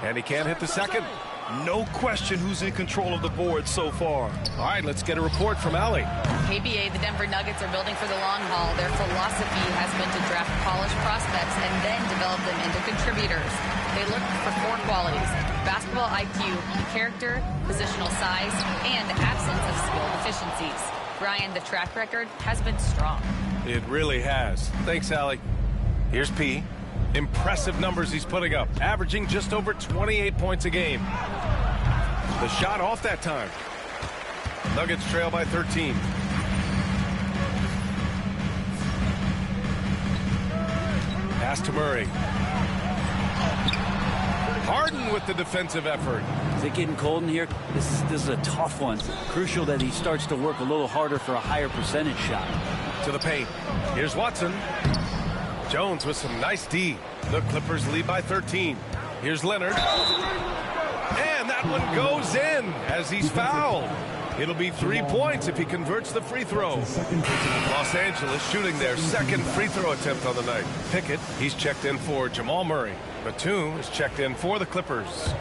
And he can't hit the second. No question who's in control of the board so far. All right, let's get a report from Allie. KBA, the Denver Nuggets are building for the long haul. Their philosophy has been to draft polished prospects and then develop them into contributors. They look for 4 qualities: basketball IQ, character, positional size, and absence of skill deficiencies. Brian, the track record has been strong. It really has. Thanks, Allie. Here's P. Impressive numbers he's putting up, averaging just over 28 points a game. The shot off that time. Nuggets trail by 13. Pass to Murray. Harden with the defensive effort. Is it getting cold in here? This is a tough one. Crucial that he starts to work a little harder for a higher percentage shot. To the paint. Here's Watson. Jones with some nice D. The Clippers lead by 13. Here's Leonard. And that one goes in as he's fouled. It'll be 3 points if he converts the free throw. Los Angeles shooting their second free throw attempt on the night. Pickett, he's checked in for Jamal Murray. Batum is checked in for the Clippers.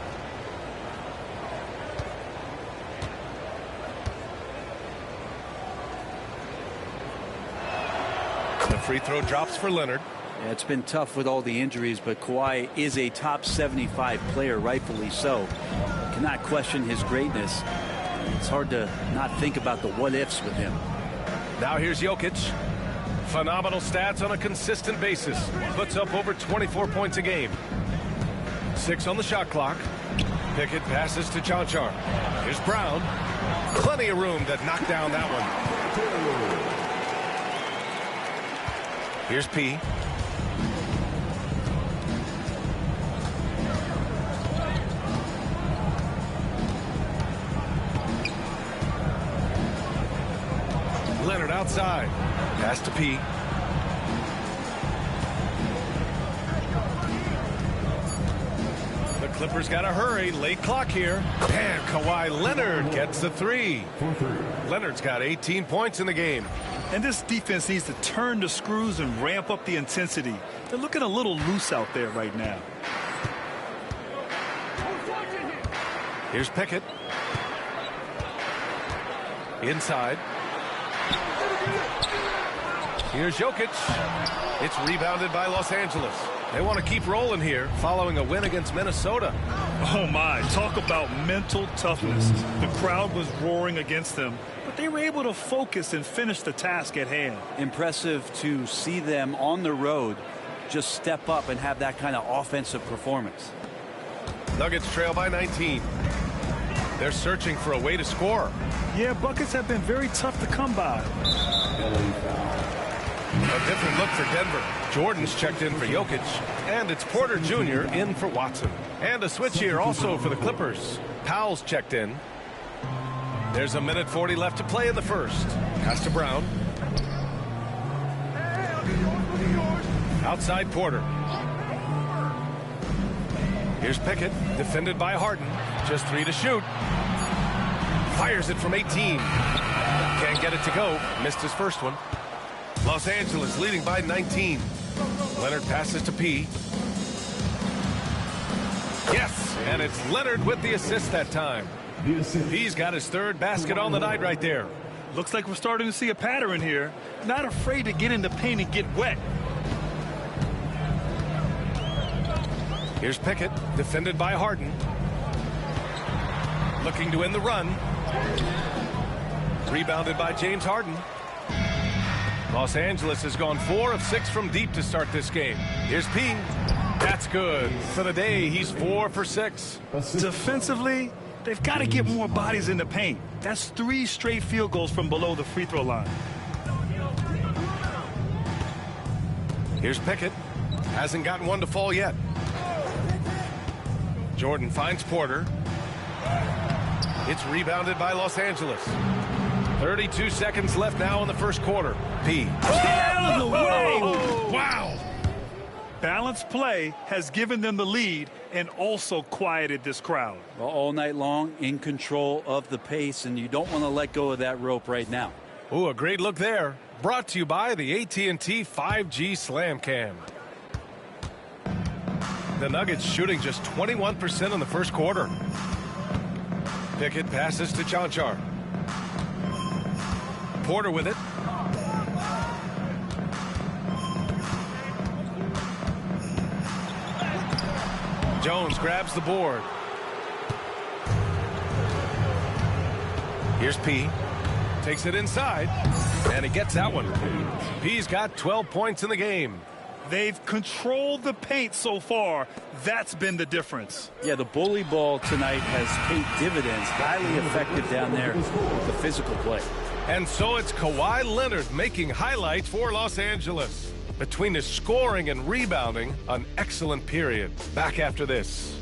The free throw drops for Leonard. Yeah, it's been tough with all the injuries, but Kawhi is a top 75 player, rightfully so. Cannot question his greatness. It's hard to not think about the what-ifs with him. Now here's Jokic. Phenomenal stats on a consistent basis. Puts up over 24 points a game. 6 on the shot clock. Pickett passes to Chanchar. Here's Brown. Plenty of room to knock down that one. Here's P. Leonard outside. Pass to P. The Clippers got to hurry. Late clock here. And Kawhi Leonard gets the 3. Leonard's got 18 points in the game. And this defense needs to turn the screws and ramp up the intensity. They're looking a little loose out there right now. Here's Pickett. Inside. Here's Jokic. It's rebounded by Los Angeles. They want to keep rolling here following a win against Minnesota. Oh my, talk about mental toughness. The crowd was roaring against them, but they were able to focus and finish the task at hand. Impressive to see them on the road just step up and have that kind of offensive performance. Nuggets trail by 19. They're searching for a way to score. Yeah, buckets have been very tough to come by. A different look for Denver. Jordan's checked in for Jokic. And it's Porter Jr. in for Watson. And a switch here also for the Clippers. Powell's checked in. There's a minute 40 left to play in the first. Pass to Brown. Outside Porter. Here's Pickett, defended by Harden. Just 3 to shoot. Fires it from 18. Can't get it to go. Missed his first one. Los Angeles leading by 19. Leonard passes to P. Yes, and it's Leonard with the assist that time. He's got his 3rd basket on the night right there. Looks like we're starting to see a pattern here. Not afraid to get in the paint and get wet. Here's Pickett, defended by Harden. Looking to end the run. Rebounded by James Harden. Los Angeles has gone 4 of 6 from deep to start this game. Here's P. That's good. For the day, he's 4 for 6. Defensively, they've got to get more bodies in the paint. That's 3 straight field goals from below the free throw line. Here's Pickett. Hasn't gotten one to fall yet. Jordan finds Porter. It's rebounded by Los Angeles. 32 seconds left now in the first quarter. P. Out of the way! Wow! Balanced play has given them the lead and also quieted this crowd. Well, all night long, in control of the pace, and you don't want to let go of that rope right now. Ooh, a great look there. Brought to you by the AT&T 5G Slam Cam. The Nuggets shooting just 21% in the first quarter. Pickett passes to Chanchar. Porter with it. Jones grabs the board. Here's P. Takes it inside, and he gets that one. P's got 12 points in the game. They've controlled the paint so far. That's been the difference. Yeah, the bully ball tonight has paid dividends. Highly effective down there with the physical play. And so it's Kawhi Leonard making highlights for Los Angeles. Between his scoring and rebounding, an excellent period. Back after this.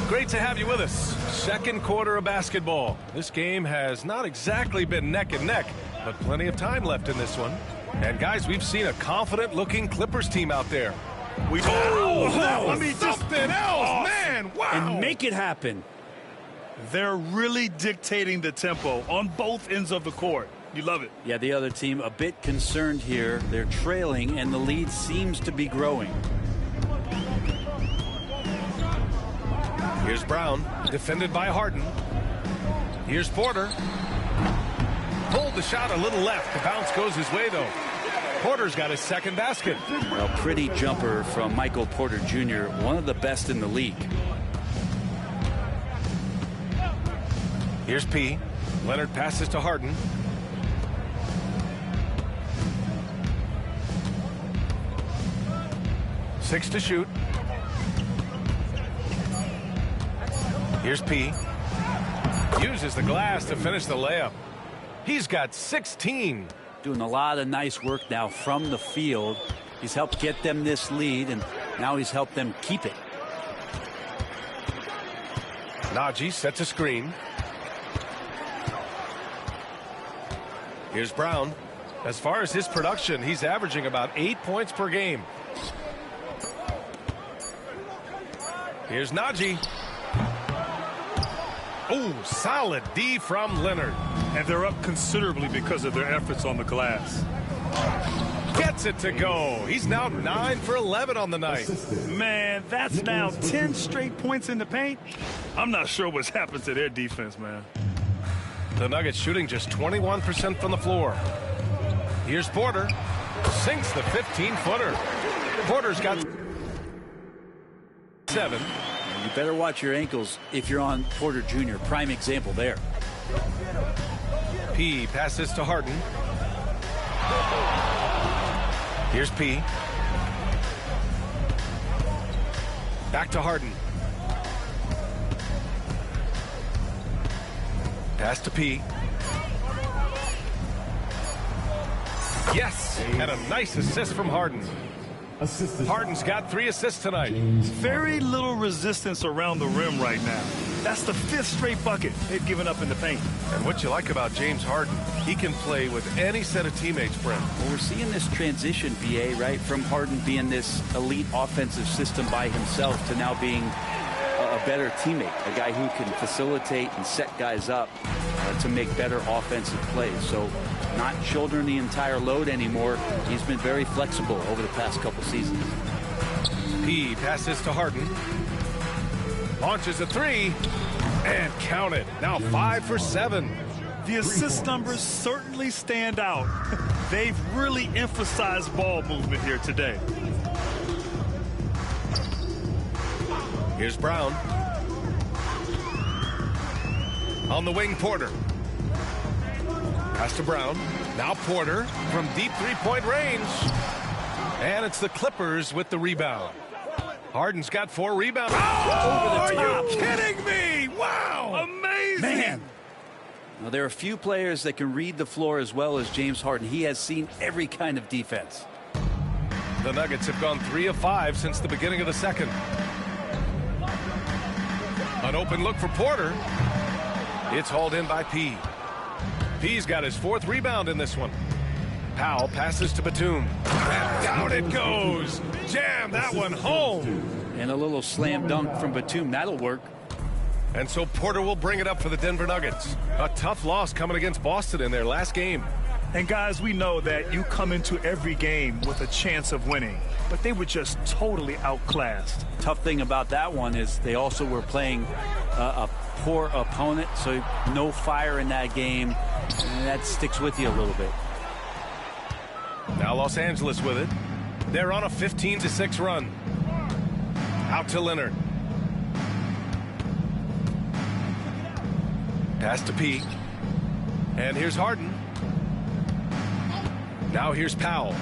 Great to have you with us. Second quarter of basketball. This game has not exactly been neck and neck, but plenty of time left in this one. And guys, we've seen a confident-looking Clippers team out there. Something else, man! Wow! And make it happen. They're really dictating the tempo on both ends of the court. You love it. Yeah, the other team a bit concerned here. They're trailing, and the lead seems to be growing. Here's Brown, defended by Harden. Here's Porter. Pulled the shot a little left. The bounce goes his way, though. Porter's got his second basket. A pretty jumper from Michael Porter Jr., one of the best in the league. Here's P. Leonard passes to Harden. Six to shoot. Here's P. Uses the glass to finish the layup. He's got 16. Doing a lot of nice work now from the field. He's helped get them this lead, and now he's helped them keep it. Najee sets a screen. Here's Brown. As far as his production, he's averaging about 8 points per game. Here's Najee. Oh, solid D from Leonard. And they're up considerably because of their efforts on the glass. Gets it to go. He's now 9 for 11 on the night. Man, that's now 10 straight points in the paint. I'm not sure what's happened to their defense, man. The Nuggets shooting just 21% from the floor. Here's Porter. Sinks the 15-footer. Porter's got 7. You better watch your ankles if you're on Porter Jr. Prime example there. P passes to Harden. Here's P. Back to Harden. Pass to P. Yes, and a nice assist from Harden. Harden's got 3 assists tonight. Very little resistance around the rim right now. That's the 5th straight bucket they've given up in the paint. And what you like about James Harden, he can play with any set of teammates, Brent. Well, we're seeing this transition, BA, right, from Harden being this elite offensive system by himself to now being a better teammate, a guy who can facilitate and set guys up to make better offensive plays. So not shouldering the entire load anymore. He's been very flexible over the past couple seasons. P passes to Harden. Launches a 3 and count it. Now 5 for 7. The assist numbers certainly stand out. They've really emphasized ball movement here today. Here's Brown. On the wing, Porter. Pass to Brown. Now Porter from deep three-point range. And it's the Clippers with the rebound. Harden's got 4 rebounds. Oh, over the top. Are you kidding me? Wow. Amazing. Man. Now, there are a few players that can read the floor as well as James Harden. He has seen every kind of defense. The Nuggets have gone 3 of 5 since the beginning of the second. An open look for Porter. It's hauled in by P. P's got his 4th rebound in this one. Powell passes to Batum. And down it goes. Jam that one home. And a little slam dunk from Batum. That'll work. And so Porter will bring it up for the Denver Nuggets. A tough loss coming against Boston in their last game. And guys, we know that you come into every game with a chance of winning, but they were just totally outclassed. Tough thing about that one is they also were playing a poor opponent, so no fire in that game, and that sticks with you a little bit. Now Los Angeles with it. They're on a 15-6 run. Out to Leonard. Pass to P. And here's Harden. Now here's Powell.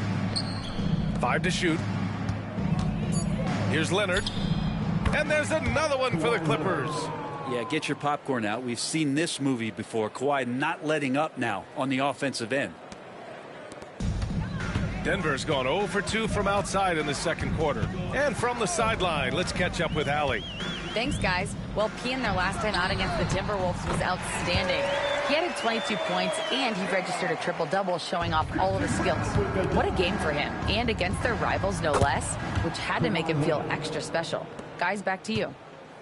5 to shoot. Here's Leonard. And there's another one for the Clippers. Yeah, get your popcorn out. We've seen this movie before. Kawhi not letting up now on the offensive end. Denver's gone 0 for 2 from outside in the second quarter. And from the sideline, let's catch up with Allie. Thanks, guys. Well, P in their last time out against the Timberwolves was outstanding. He added 22 points, and he registered a triple-double, showing off all of his skills. What a game for him, and against their rivals, no less, which had to make him feel extra special. Guys, back to you.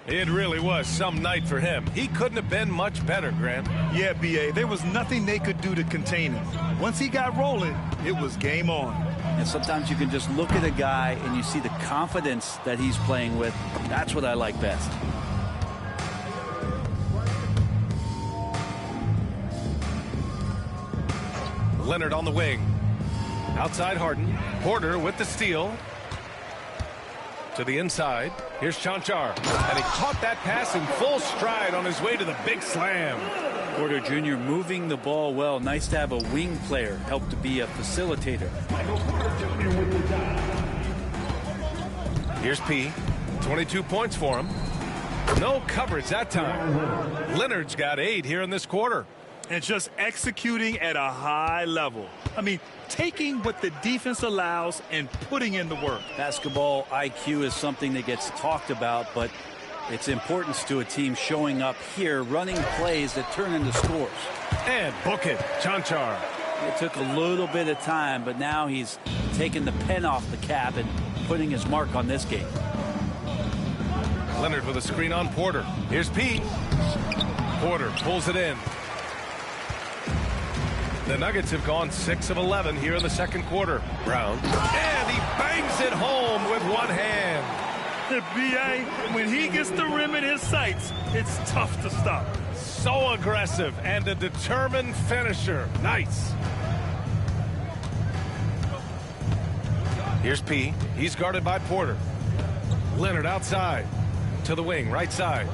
It really was some night for him. He couldn't have been much better, Grant. Yeah, B.A., there was nothing they could do to contain him. Once he got rolling, it was game on. And sometimes you can just look at a guy and you see the confidence that he's playing with. That's what I like best. Leonard on the wing. Outside Harden. Porter with the steal. To the inside. Here's Chanchar. And he caught that pass in full stride on his way to the big slam. Porter Jr. moving the ball well. Nice to have a wing player help to be a facilitator. Here's P. 22 points for him. No coverage that time. Leonard's got 8 here in this quarter. And just executing at a high level. I mean, taking what the defense allows and putting in the work. Basketball IQ is something that gets talked about, but its importance to a team showing up here, running plays that turn into scores. And book it, Chanchar. It took a little bit of time, but now he's taking the pen off the cap and putting his mark on this game. Leonard with a screen on Porter. Here's P. Porter pulls it in. The Nuggets have gone 6 of 11 here in the second quarter. Brown. And he bangs it home with one hand. B.A., when he gets the rim in his sights, it's tough to stop. So aggressive and a determined finisher. Nice. Here's P. He's guarded by Porter. Leonard outside. To the wing, right side.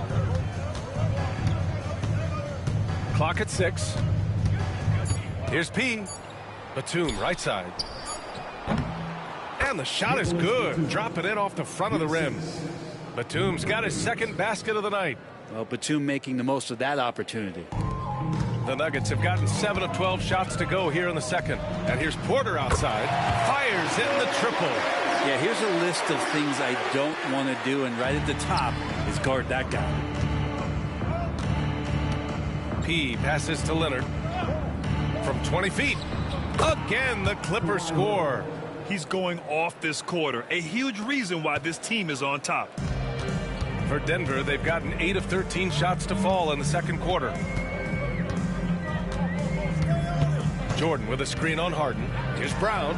Clock at 6. Here's P. Batum, right side. And the shot is good. Drop it in off the front of the rim. Batum's got his second basket of the night. Well, Batum making the most of that opportunity. The Nuggets have gotten 7 of 12 shots to go here in the second. And here's Porter outside. Fires in the triple. Yeah, here's a list of things I don't want to do, and right at the top is guard that guy. P passes to Leonard. From 20 feet. Again, the Clippers score. He's going off this quarter. A huge reason why this team is on top. For Denver, they've gotten 8 of 13 shots to fall in the second quarter. Jordan with a screen on Harden. Here's Brown.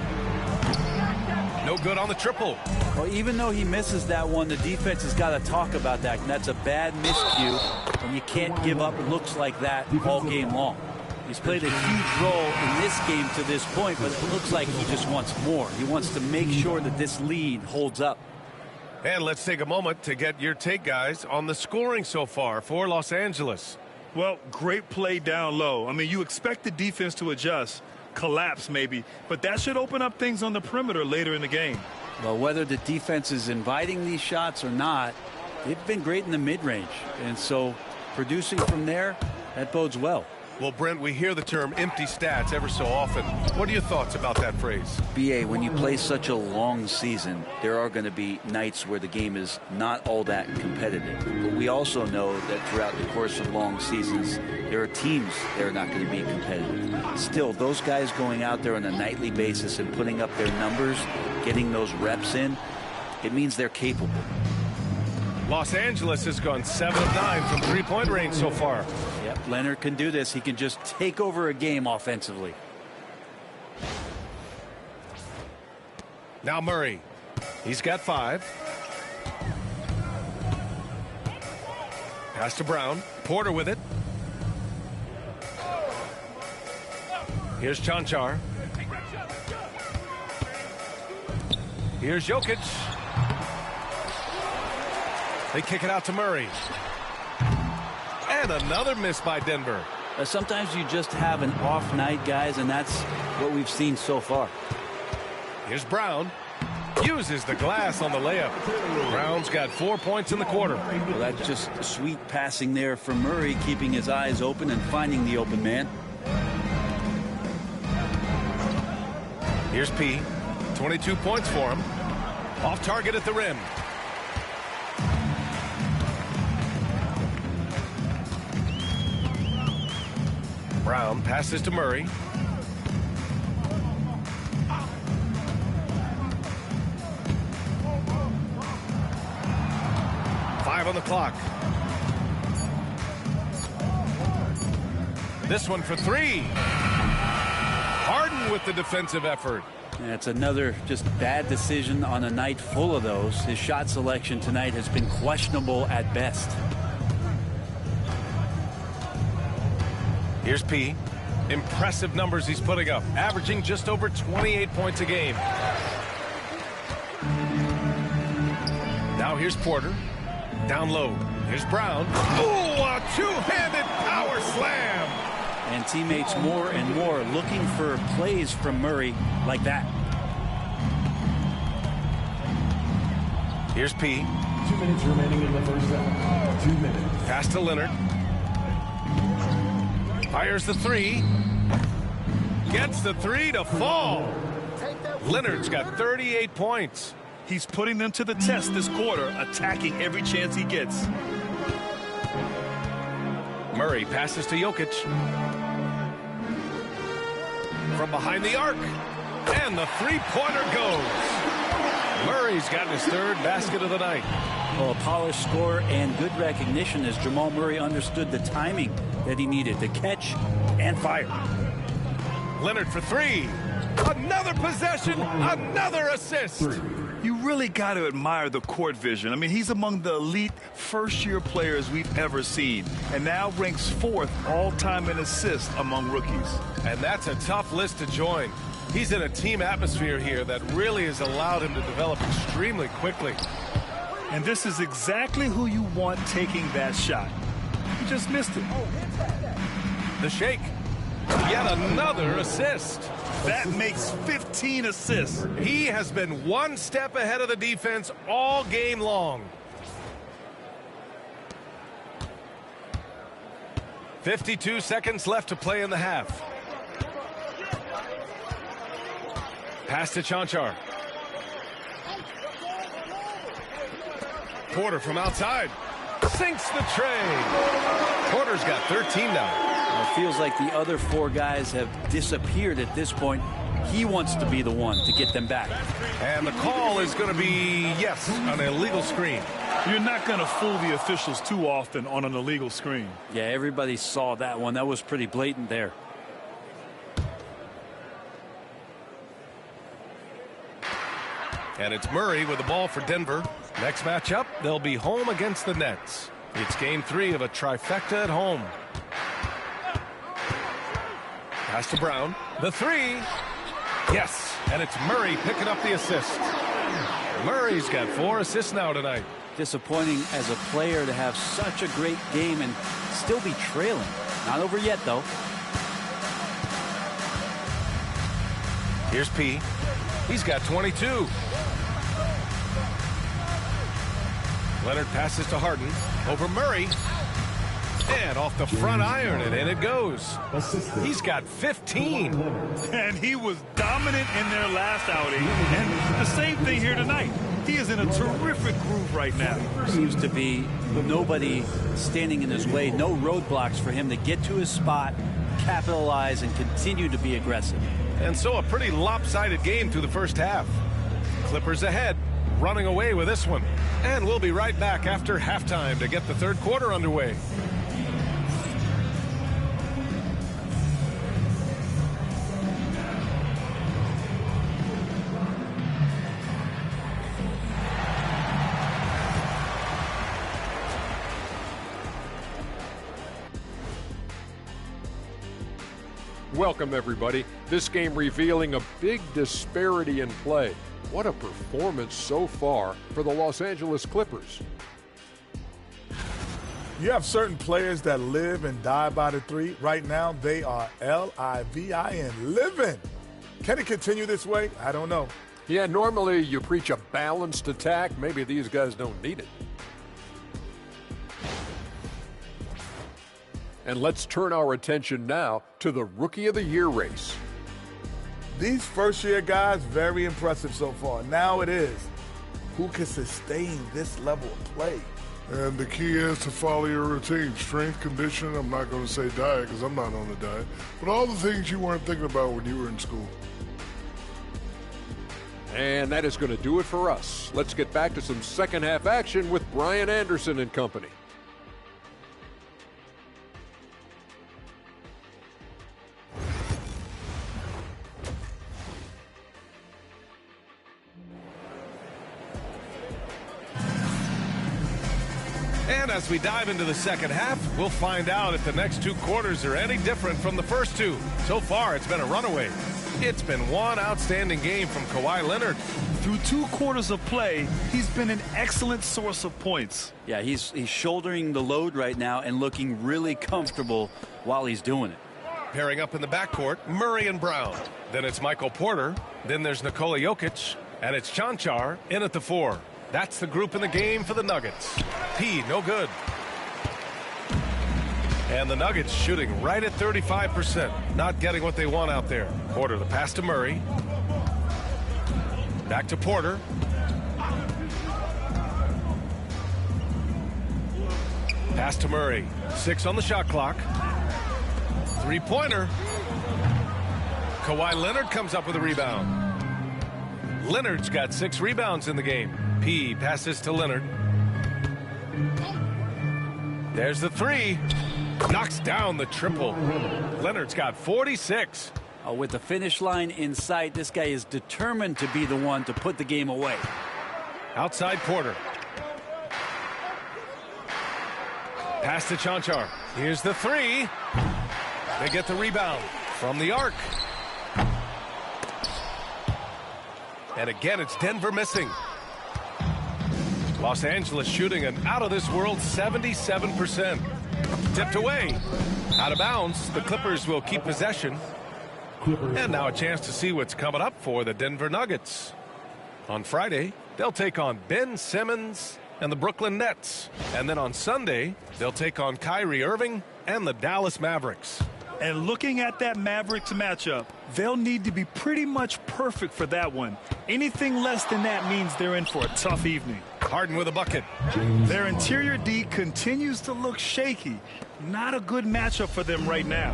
No good on the triple. Well, even though he misses that one, the defense has got to talk about that. And that's a bad miscue. And you can't give up looks like that all game long. He's played a huge role in this game to this point, but it looks like he just wants more. He wants to make sure that this lead holds up. And let's take a moment to get your take, guys, on the scoring so far for Los Angeles. Well, great play down low. I mean, you expect the defense to adjust, collapse maybe, but that should open up things on the perimeter later in the game. Well, whether the defense is inviting these shots or not, they've been great in the mid-range. And so producing from there, that bodes well. Well, Brent, we hear the term empty stats ever so often. What are your thoughts about that phrase? B.A., when you play such a long season, there are going to be nights where the game is not all that competitive. But we also know that throughout the course of long seasons, there are teams that are not going to be competitive. Still, those guys going out there on a nightly basis and putting up their numbers, getting those reps in, it means they're capable. Los Angeles has gone 7 of 9 from three-point range so far. Yep, Leonard can do this. He can just take over a game offensively. Now Murray. He's got 5. Pass to Brown. Porter with it. Here's Chanchar. Here's Jokic. They kick it out to Murray. And another miss by Denver. Sometimes you just have an off night, guys, and that's what we've seen so far. Here's Brown. Uses the glass on the layup. Brown's got 4 points in the quarter. Well, that's just sweet passing there from Murray, keeping his eyes open and finding the open man. Here's P. 22 points for him. Off target at the rim. Brown passes to Murray. On the clock. This one for 3. Harden with the defensive effort. Yeah, it's another just bad decision on a night full of those. His shot selection tonight has been questionable at best. Here's P. Impressive numbers he's putting up, averaging just over 28 points a game. Now here's Porter. Down low. Here's Brown. Ooh, a two-handed power slam. And teammates more and more looking for plays from Murray like that. Here's P. 2 minutes remaining in the first half. 2 minutes. Pass to Leonard. Fires the 3. Gets the 3 to fall. Leonard's got 38 points. He's putting them to the test this quarter, attacking every chance he gets. Murray passes to Jokic. From behind the arc. And the three-pointer goes. Murray's gotten his 3rd basket of the night. Well, a polished score and good recognition as Jamal Murray understood the timing that he needed to catch and fire. Leonard for 3. Another possession, another assist. You really got to admire the court vision. I mean, he's among the elite first-year players we've ever seen, and now ranks 4th all-time in assists among rookies. And that's a tough list to join. He's in a team atmosphere here that really has allowed him to develop extremely quickly. And this is exactly who you want taking that shot. He just missed it. The shake. Yet another assist. That makes 15 assists. He has been one step ahead of the defense all game long. 52 seconds left to play in the half. Pass to Chanchar. Porter from outside. Sinks the tray. Porter's got 13 now. It feels like the other 4 guys have disappeared at this point. He wants to be the one to get them back. And the call is going to be, yes, an illegal screen. You're not going to fool the officials too often on an illegal screen. Yeah, everybody saw that one. That was pretty blatant there. And it's Murray with the ball for Denver. Next matchup, they'll be home against the Nets. It's game 3 of a trifecta at home. Pass to Brown. The 3. Yes, and it's Murray picking up the assist. Murray's got 4 assists now tonight. Disappointing as a player to have such a great game and still be trailing. Not over yet, though. Here's P. He's got 22. Leonard passes to Harden. Over Murray. And off the front iron, and in it goes. He's got 15. And he was dominant in their last outing. And the same thing here tonight. He is in a terrific groove right now. Seems to be nobody standing in his way. No roadblocks for him to get to his spot, capitalize, and continue to be aggressive. And so a pretty lopsided game through the first half. Clippers ahead, running away with this one. And we'll be right back after halftime to get the third quarter underway. Welcome, everybody. This game revealing a big disparity in play. What a performance so far for the Los Angeles Clippers. You have certain players that live and die by the three. Right now, they are L-I-V-I-N, living. Can it continue this way? I don't know. Yeah, normally you preach a balanced attack. Maybe these guys don't need it. And let's turn our attention now to the Rookie of the Year race. These first-year guys, very impressive so far. Now it is, who can sustain this level of play? And the key is to follow your routine. Strength, conditioning, I'm not going to say diet because I'm not on a diet, but all the things you weren't thinking about when you were in school. And that is going to do it for us. Let's get back to some second half action with Brian Anderson and company. And as we dive into the second half, we'll find out if the next two quarters are any different from the first two. So far, it's been a runaway. It's been one outstanding game from Kawhi Leonard. Through 2 quarters of play, he's been an excellent source of points. Yeah, he's shouldering the load right now and looking really comfortable while he's doing it. Pairing up in the backcourt, Murray and Brown. Then it's Michael Porter. Then there's Nikola Jokic. And it's Cancar in at the 4. That's the group in the game for the Nuggets. P, no good. And the Nuggets shooting right at 35%. Not getting what they want out there. Porter, the pass to Murray. Back to Porter. Pass to Murray. 6 on the shot clock. 3-pointer. Kawhi Leonard comes up with a rebound. Leonard's got 6 rebounds in the game. P passes to Leonard. There's the 3. Knocks down the triple. Leonard's got 46. With the finish line in sight, this guy is determined to be the one to put the game away. Outside Porter. Pass to Cancar. Here's the 3. They get the rebound from the arc. And again, it's Denver missing. Los Angeles shooting an out-of-this-world 77%. Tipped away. Out of bounds. The Clippers will keep possession. And now a chance to see what's coming up for the Denver Nuggets. On Friday, they'll take on Ben Simmons and the Brooklyn Nets. And then on Sunday, they'll take on Kyrie Irving and the Dallas Mavericks. And looking at that Mavericks matchup, they'll need to be pretty much perfect for that one. Anything less than that means they're in for a tough evening. Harden with a bucket. Their interior D continues to look shaky. Not a good matchup for them right now.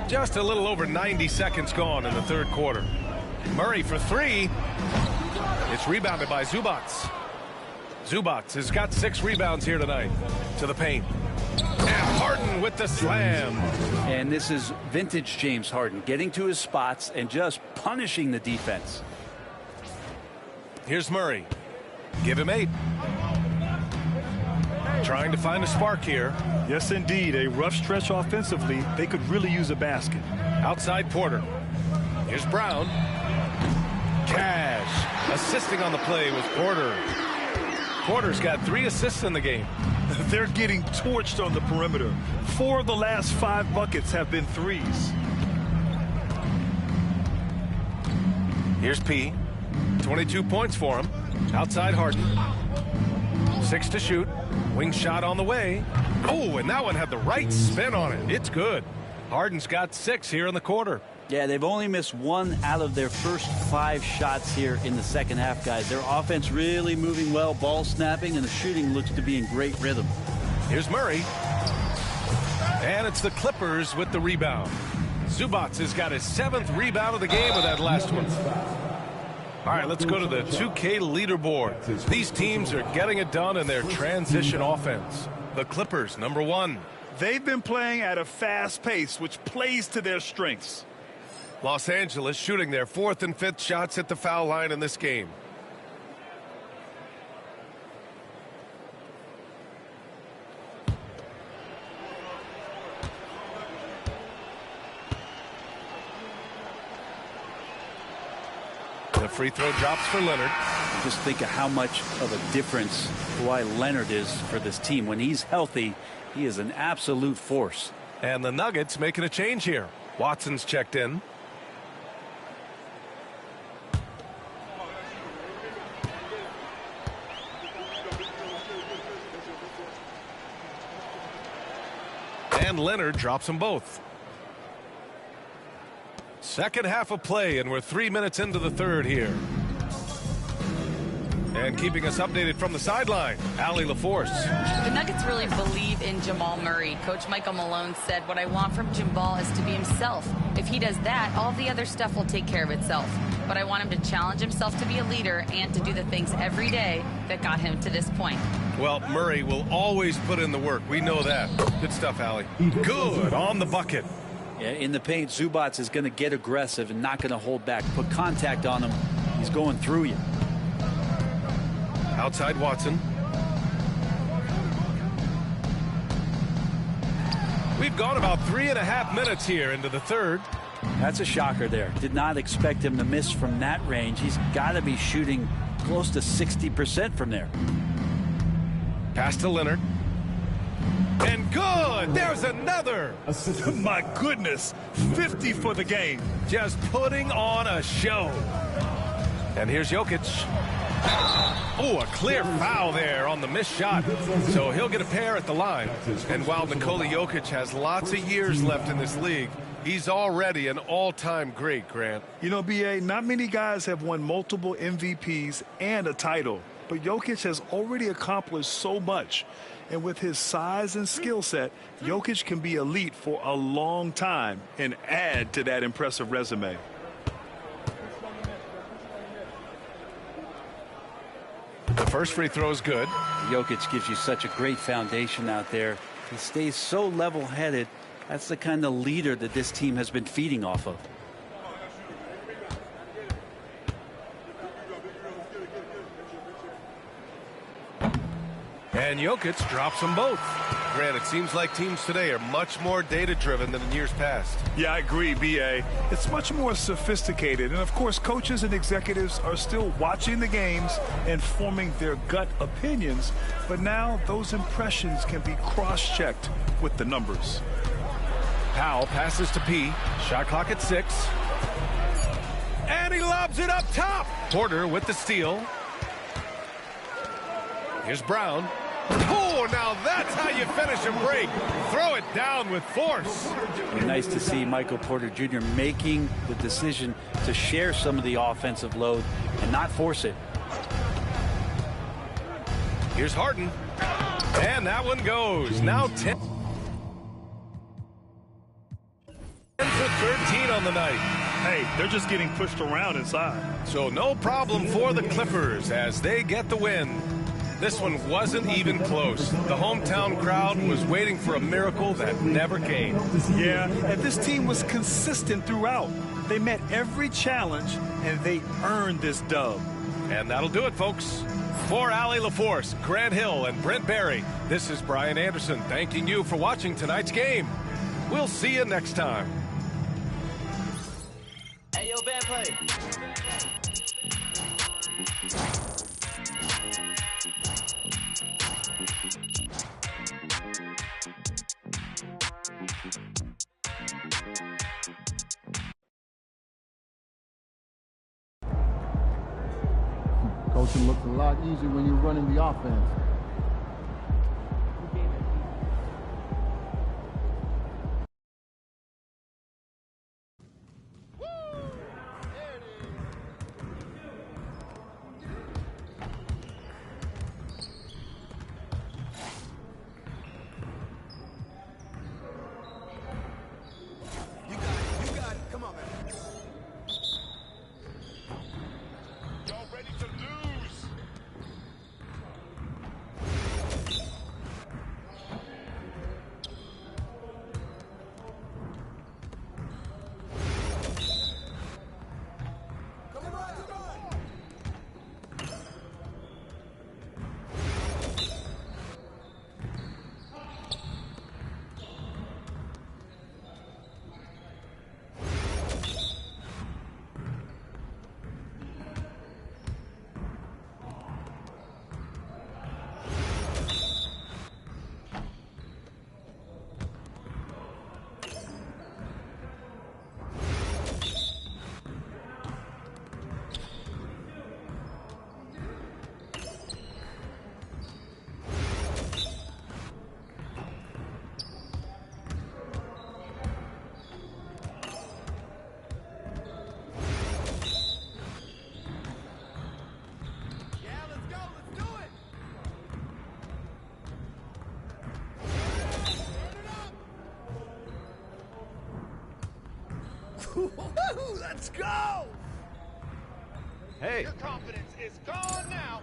Just a little over 90 seconds gone in the third quarter. Murray for 3. It's rebounded by Zubac. Zubac has got 6 rebounds here tonight. To the paint. And Harden with the slam. And this is vintage James Harden, getting to his spots and just punishing the defense. Here's Murray. Give him 8. Trying to find a spark here. Yes, indeed. A rough stretch offensively. They could really use a basket. Outside Porter. Here's Brown. Cash. Assisting on the play was Porter. Porter's got 3 assists in the game. They're getting torched on the perimeter. 4 of the last 5 buckets have been threes. Here's P. 22 points for him. Outside Harden. 6 to shoot. Wing shot on the way. Oh, and that one had the right spin on it. It's good. Harden's got 6 here in the quarter. Yeah, they've only missed 1 out of their first 5 shots here in the second half, guys. Their offense really moving well, ball snapping, and the shooting looks to be in great rhythm. Here's Murray. And it's the Clippers with the rebound. Zubac has got his 7th rebound of the game with that last one. All right, let's go to the 2K leaderboard. These teams are getting it done in their transition offense. The Clippers, number 1. They've been playing at a fast pace, which plays to their strengths. Los Angeles shooting their 4th and 5th shots at the foul line in this game. a free throw drops for Leonard. Just think of how much of a difference Kawhi Leonard is for this team. When he's healthy, he is an absolute force. And the Nuggets making a change here. Watson's checked in. And Leonard drops them both. Second half of play, and we're 3 minutes into the third here. And keeping us updated from the sideline, Allie LaForce. The Nuggets really believe in Jamal Murray. Coach Michael Malone said, what I want from Jamal is to be himself. If he does that, all the other stuff will take care of itself. But I want him to challenge himself to be a leader and to do the things every day that got him to this point. Well, Murray will always put in the work. We know that. Good stuff, Allie. Good on the bucket. Yeah, in the paint, Zubac is going to get aggressive and not going to hold back. Put contact on him. He's going through you. Outside Watson. We've gone about 3.5 minutes here into the third. That's a shocker there. Did not expect him to miss from that range. He's got to be shooting close to 60% from there. Pass to Leonard. And good! There's another! My goodness, 50 for the game. Just putting on a show. And here's Jokic. Oh, a clear foul there on the missed shot. So he'll get a pair at the line. And while Nikola Jokic has lots of years left in this league, he's already an all-time great, Grant. You know, B.A., not many guys have won multiple MVPs and a title. But Jokic has already accomplished so much. And with his size and skill set, Jokic can be elite for a long time and add to that impressive resume. The first free throw is good. Jokic gives you such a great foundation out there. He stays so level-headed. That's the kind of leader that this team has been feeding off of. And Jokic drops them both. Grant, it seems like teams today are much more data-driven than in years past. Yeah, I agree, B.A. It's much more sophisticated. And, of course, coaches and executives are still watching the games and forming their gut opinions. But now those impressions can be cross-checked with the numbers. Powell passes to P. Shot clock at 6. And he lobs it up top. Porter with the steal. Here's Brown. Oh, now that's how you finish a break. Throw it down with force. Nice to see Michael Porter Jr. making the decision to share some of the offensive load and not force it. Here's Harden. And that one goes. Now 10 for 13 on the night. Hey, they're just getting pushed around inside. So no problem for the Clippers as they get the win. This one wasn't even close. The hometown crowd was waiting for a miracle that never came. Yeah, and this team was consistent throughout. They met every challenge, and they earned this dub. And that'll do it, folks. For Allie LaForce, Grant Hill, and Brent Barry, this is Brian Anderson thanking you for watching tonight's game. We'll see you next time. Hey, yo, bad play. Coaching looks a lot easier when you're running the offense. Let's go! Hey. Your confidence is gone now.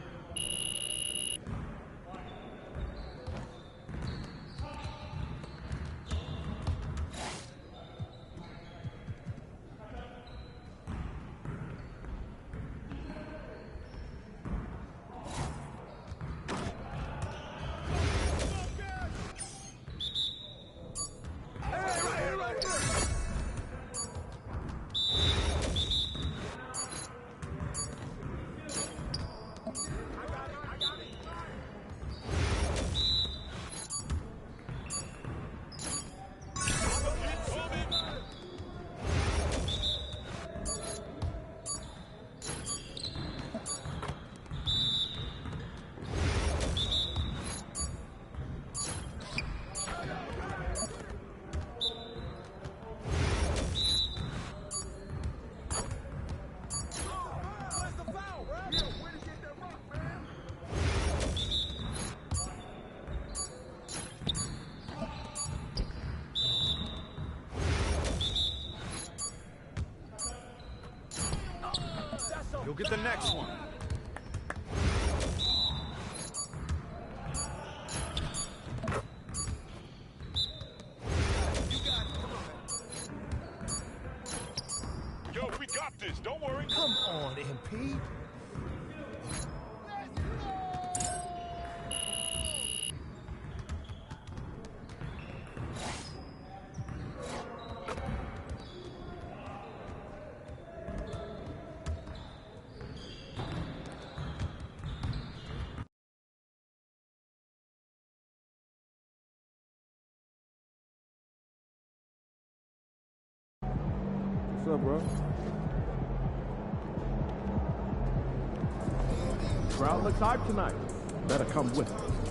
You'll get the next one. Yo, we got this. Don't worry. Come on, MP. What's up, bro? Crowd looks hype tonight. Better come with us.